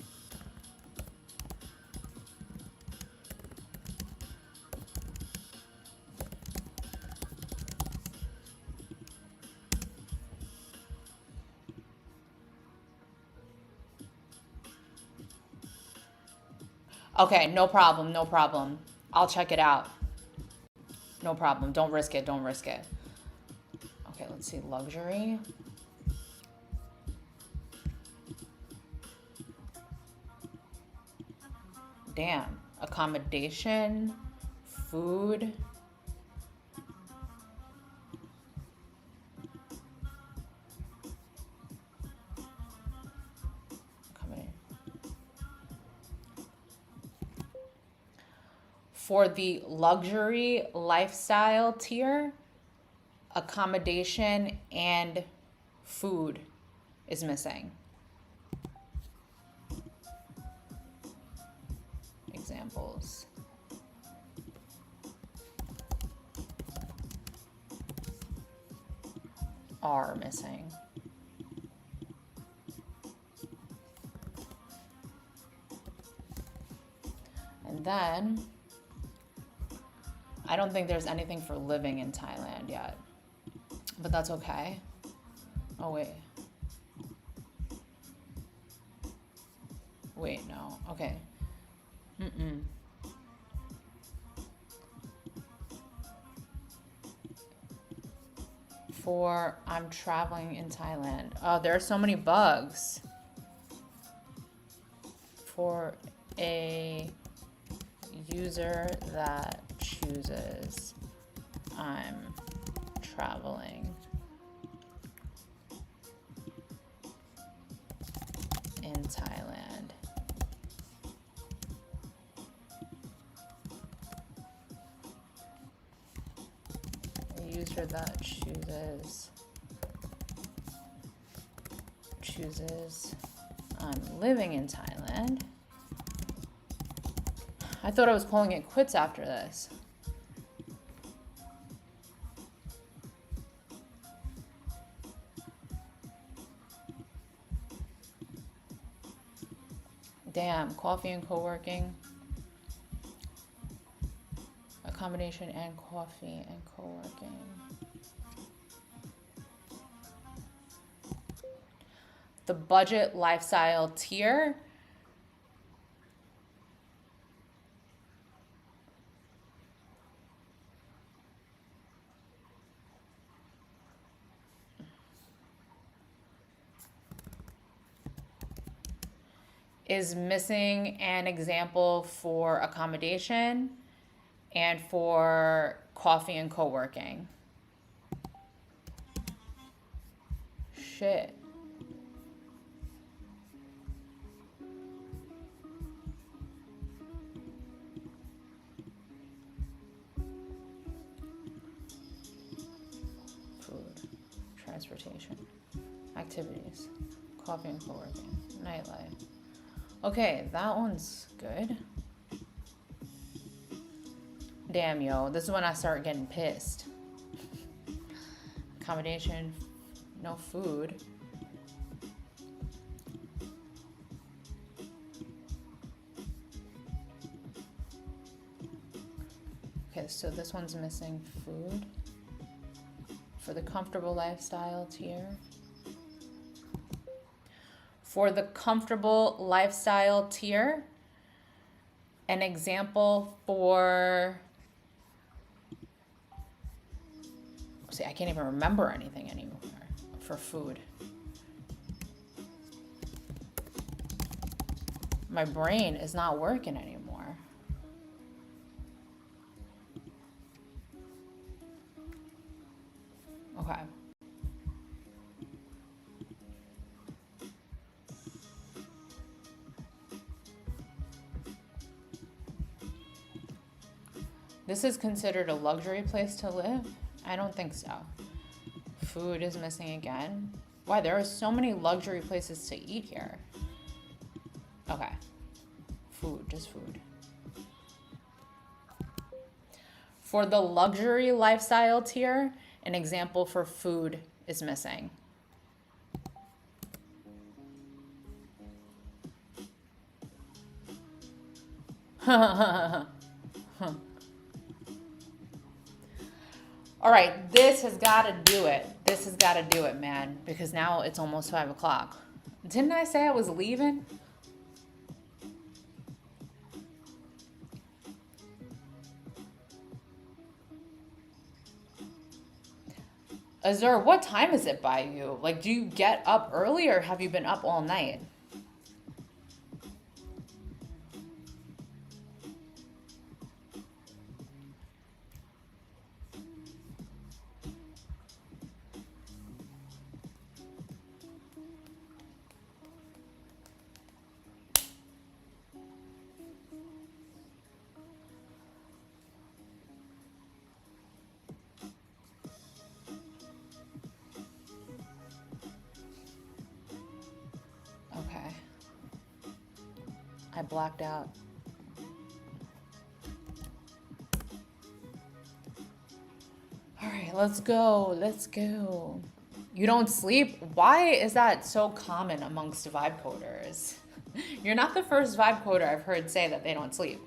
Okay, no problem, no problem. I'll check it out. No problem. Don't risk it, don't risk it. Okay, let's see. Luxury. Damn. Accommodation, food, For the luxury lifestyle tier, accommodation and food is missing. Examples. Are missing. And then, I don't think there's anything for living in Thailand yet, but that's okay. Oh, wait. Wait, no. Okay. For I'm traveling in Thailand. Oh, there are so many bugs. For a user that chooses I'm traveling in Thailand. A user that chooses I'm living in Thailand. I thought I was calling it quits after this. Damn, coffee and co-working. Accommodation and coffee and co-working. The budget lifestyle tier is missing an example for accommodation and for coffee and co-working. Shit. Food, transportation, activities, coffee and co-working, nightlife. Okay, that one's good. Damn, yo, this is when I start getting pissed. Accommodation, no food. Okay, so this one's missing food. For the comfortable lifestyle tier. For the comfortable lifestyle tier, an example for, see, I can't even remember anything anymore for food. My brain is not working anymore. Okay. This is considered a luxury place to live? I don't think so. Food is missing again. Why, there are so many luxury places to eat here. Okay. Food, just food. For the luxury lifestyle tier, an example for food is missing. All right, this has got to do it. This has got to do it, man, because now it's almost 5 o'clock. Didn't I say I was leaving? Azur, what time is it by you? Like, do you get up early or have you been up all night? I blacked out. All right, let's go. Let's go. You don't sleep? Why is that so common amongst vibe coders? You're not the first vibe coder I've heard say that they don't sleep.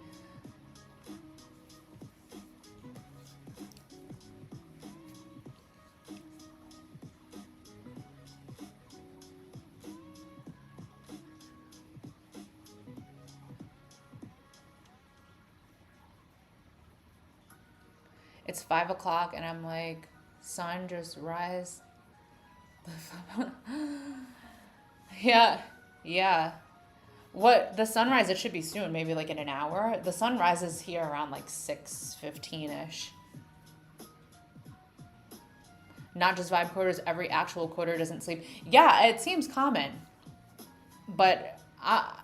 It's 5 o'clock and I'm like, sun just rise. Yeah, yeah. What, the sunrise, it should be soon, maybe like in an hour. The sun rises here around like 6:15-ish. Not just vibe coders, every actual coder doesn't sleep. Yeah, it seems common. But I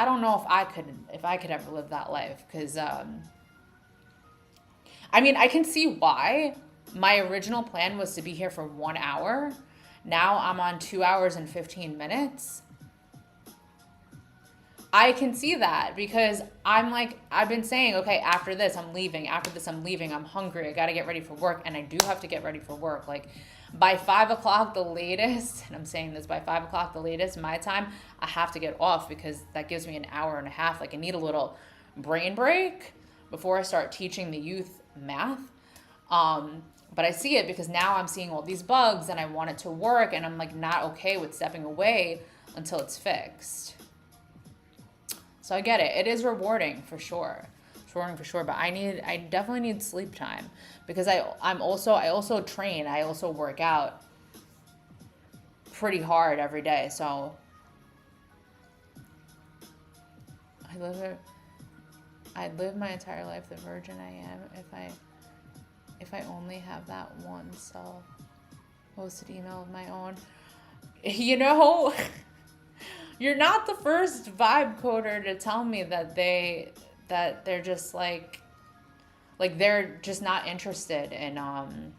don't know if I could ever live that life, because I mean, I can see why. My original plan was to be here for 1 hour. Now I'm on 2 hours and 15 minutes. I can see that because I'm like, I've been saying, okay, after this, I'm leaving. After this, I'm leaving. I'm hungry. I got to get ready for work. And I do have to get ready for work. Like by 5 o'clock, the latest, and I'm saying this, by 5 o'clock, the latest, my time, I have to get off because that gives me an hour and a half. Like I need a little brain break before I start teaching the youth math. But I see it because now I'm seeing all these bugs and I want it to work. And I'm like not okay with stepping away until it's fixed. So I get it. It is rewarding for sure. It's rewarding for sure. But I definitely need sleep time because I also train. I also work out pretty hard every day. So I'd live my entire life the virgin I am if I only have that one self-hosted email of my own. You know, you're not the first vibe coder to tell me that they're just like they're just not interested in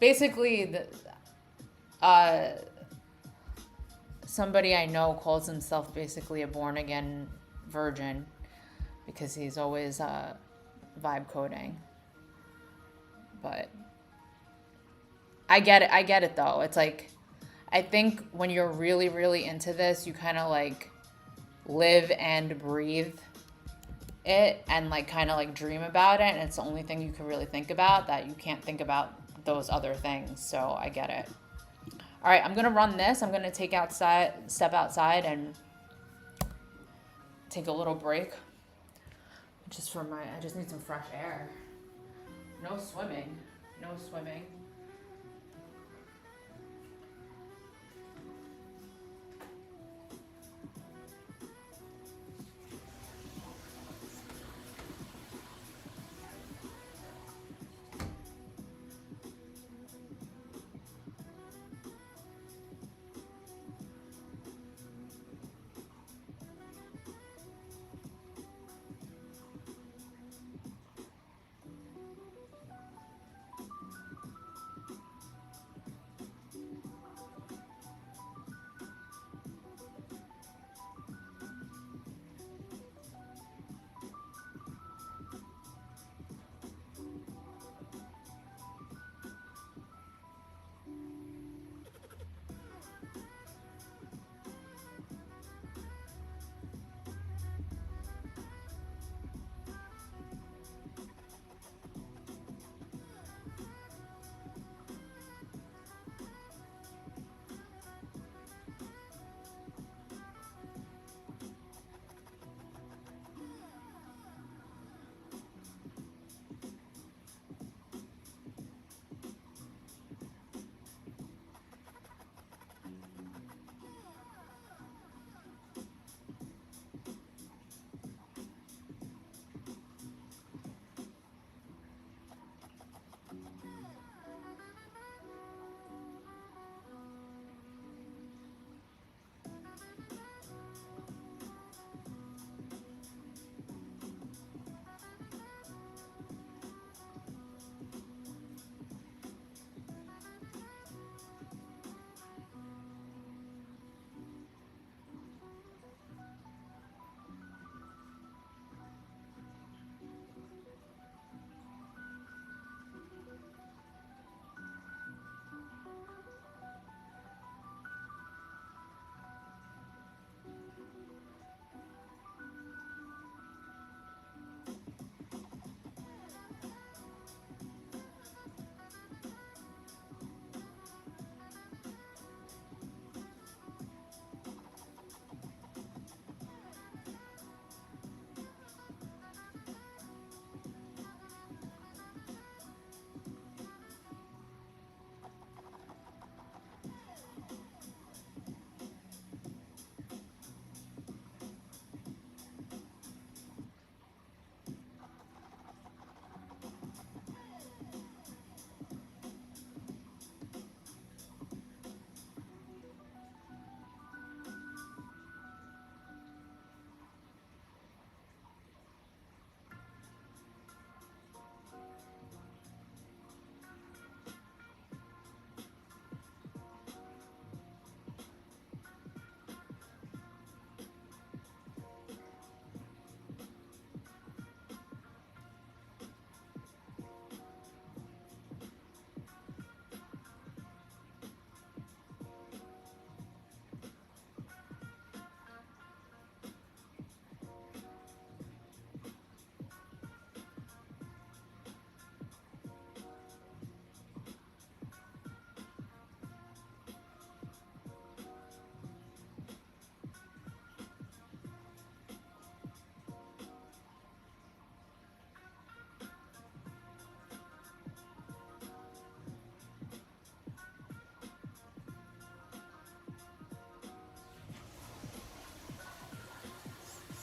basically somebody I know calls himself basically a born again virgin because he's always vibe coding. But I get it though. It's like I think when you're really, really into this, you kind of like live and breathe it and like kind of like dream about it. And it's the only thing you can really think about, that you can't think about those other things. So I get it. All right, I'm going to run this. I'm going to step outside and take a little break. I just need some fresh air. No swimming.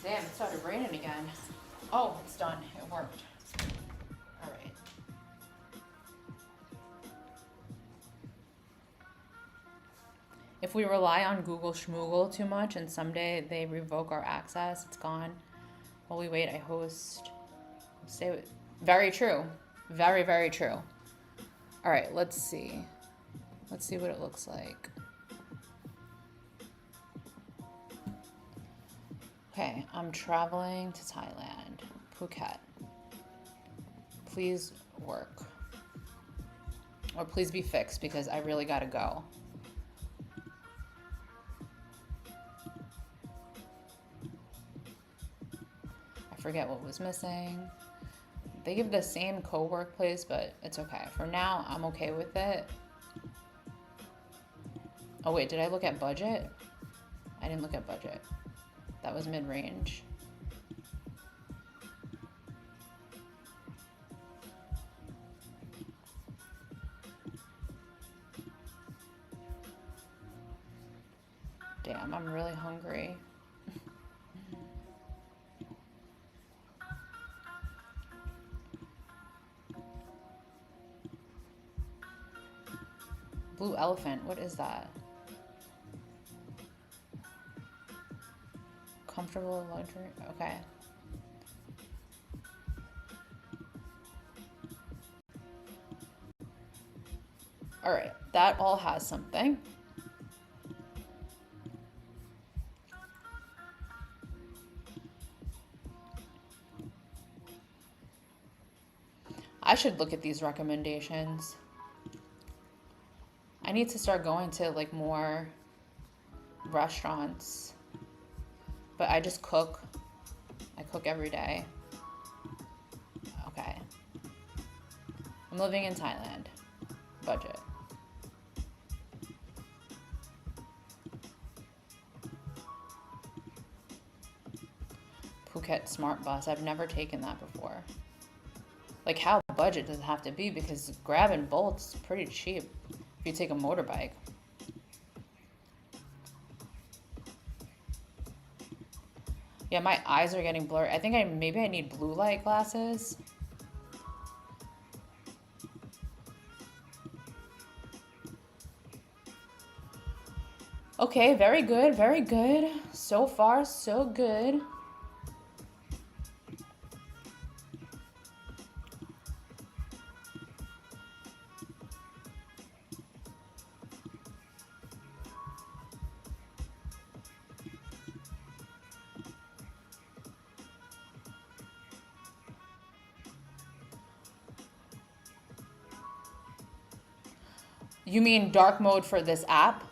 Damn, it started raining again. Oh, it's done. It worked. All right. If we rely on Google Schmoogle too much and someday they revoke our access, it's gone. While we wait, I host. Stay. Very true. Very, very true. All right, let's see. Let's see what it looks like. Okay, I'm traveling to Thailand, Phuket. Please work. Or please be fixed because I really gotta go. I forget what was missing. They give the same co-work place, but it's okay. For now, I'm okay with it. Oh wait, did I look at budget? I didn't look at budget. That was mid-range. Damn, I'm really hungry. Blue elephant, what is that? Comfortable luxury, okay. All right, that all has something. I should look at these recommendations. I need to start going to like more restaurants. But I just cook. I cook every day. Okay. I'm living in Thailand. Budget. Phuket Smart Bus. I've never taken that before. Like, how budget does it have to be? Because Grab and Bolt's pretty cheap if you take a motorbike. Yeah, my eyes are getting blurry. I think maybe I need blue light glasses. Okay, very good, very good. So far, so good. You mean dark mode for this app?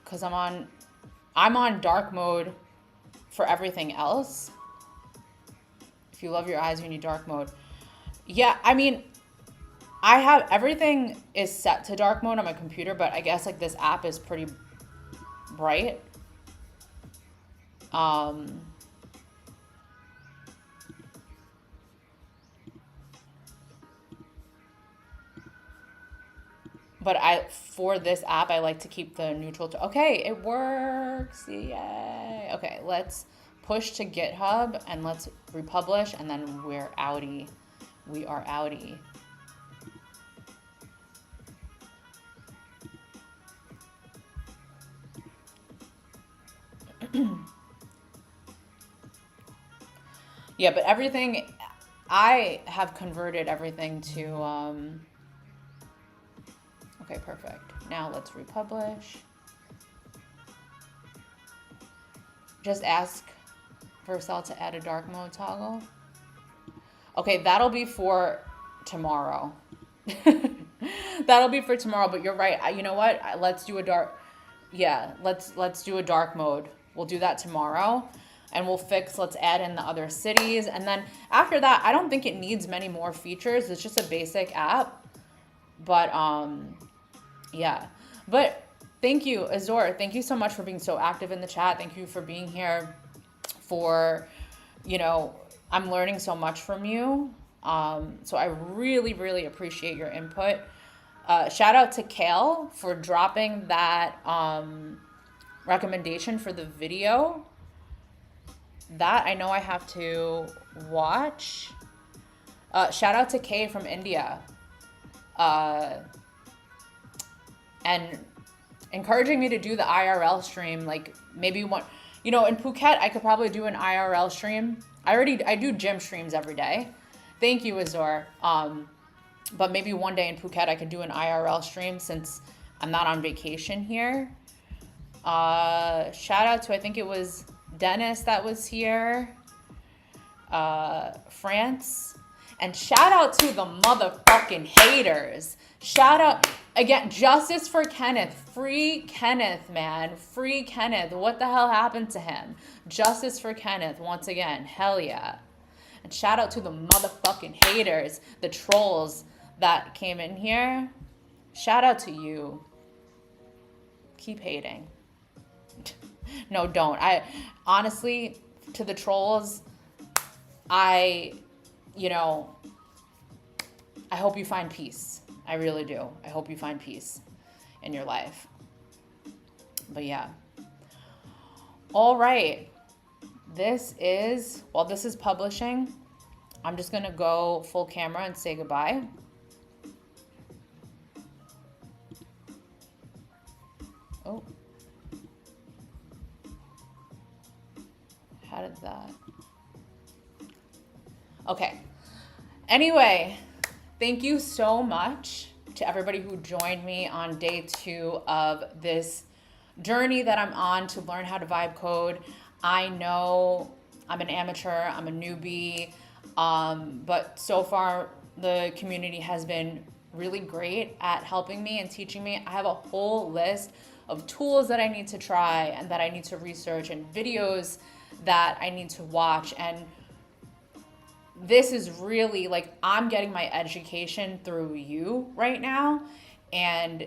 Because I'm on dark mode for everything else. If you love your eyes, you need dark mode. Yeah, I mean, I have everything is set to dark mode on my computer, but I guess like this app is pretty bright. But for this app, I like to keep the neutral. Okay, it works. Yay. Okay, let's push to GitHub and let's republish, and then we're outie. We are outie. Yeah, but everything, I have converted everything to, okay, perfect. Now let's republish. Just ask Vercel to add a dark mode toggle. Okay, that'll be for tomorrow. That'll be for tomorrow, but you're right. You know what? Let's do a dark, yeah, let's do a dark mode. We'll do that tomorrow. And let's add in the other cities. And then after that, I don't think it needs many more features. It's just a basic app. But, yeah. But thank you, Azor. Thank you so much for being so active in the chat. Thank you for being here I'm learning so much from you. So I really, really appreciate your input. Shout out to Kale for dropping that recommendation for the video. that I know I have to watch. Shout out to Kay from India. And encouraging me to do the IRL stream, like maybe one, in Phuket, I could probably do an IRL stream. I do gym streams every day. Thank you, Azor. But maybe one day in Phuket, I could do an IRL stream since I'm not on vacation here. Shout out to, I think it was Dennis that was here. France. And shout out to the motherfucking haters. Shout out, again, justice for Kenneth. Free Kenneth, man. Free Kenneth. What the hell happened to him? Justice for Kenneth, once again. Hell yeah. And shout out to the motherfucking haters, the trolls that came in here. Shout out to you. Keep hating. No, don't. Honestly, to the trolls, I hope you find peace. I really do. I hope you find peace in your life. But yeah. All right. This is publishing. I'm just going to go full camera and say goodbye. Oh. How did that? Okay. Anyway, thank you so much to everybody who joined me on day 2 of this journey that I'm on to learn how to vibe code. I know I'm an amateur, I'm a newbie, but so far the community has been really great at helping me and teaching me. I have a whole list of tools that I need to try and that I need to research and videos that I need to watch. And this is really like, I'm getting my education through you right now, and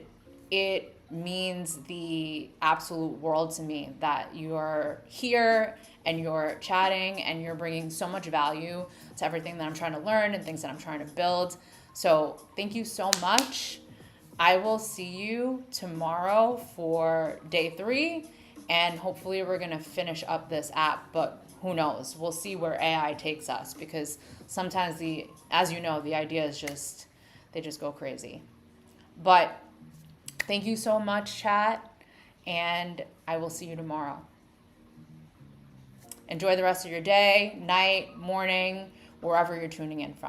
it means the absolute world to me that you're here and you're chatting and you're bringing so much value to everything that I'm trying to learn and things that I'm trying to build. So thank you so much. I will see you tomorrow for day 3, and hopefully we're gonna finish up this app, but who knows? We'll see where AI takes us, because sometimes as you know, the ideas they just go crazy. But thank you so much, chat, and I will see you tomorrow. Enjoy the rest of your day, night, morning, wherever you're tuning in from.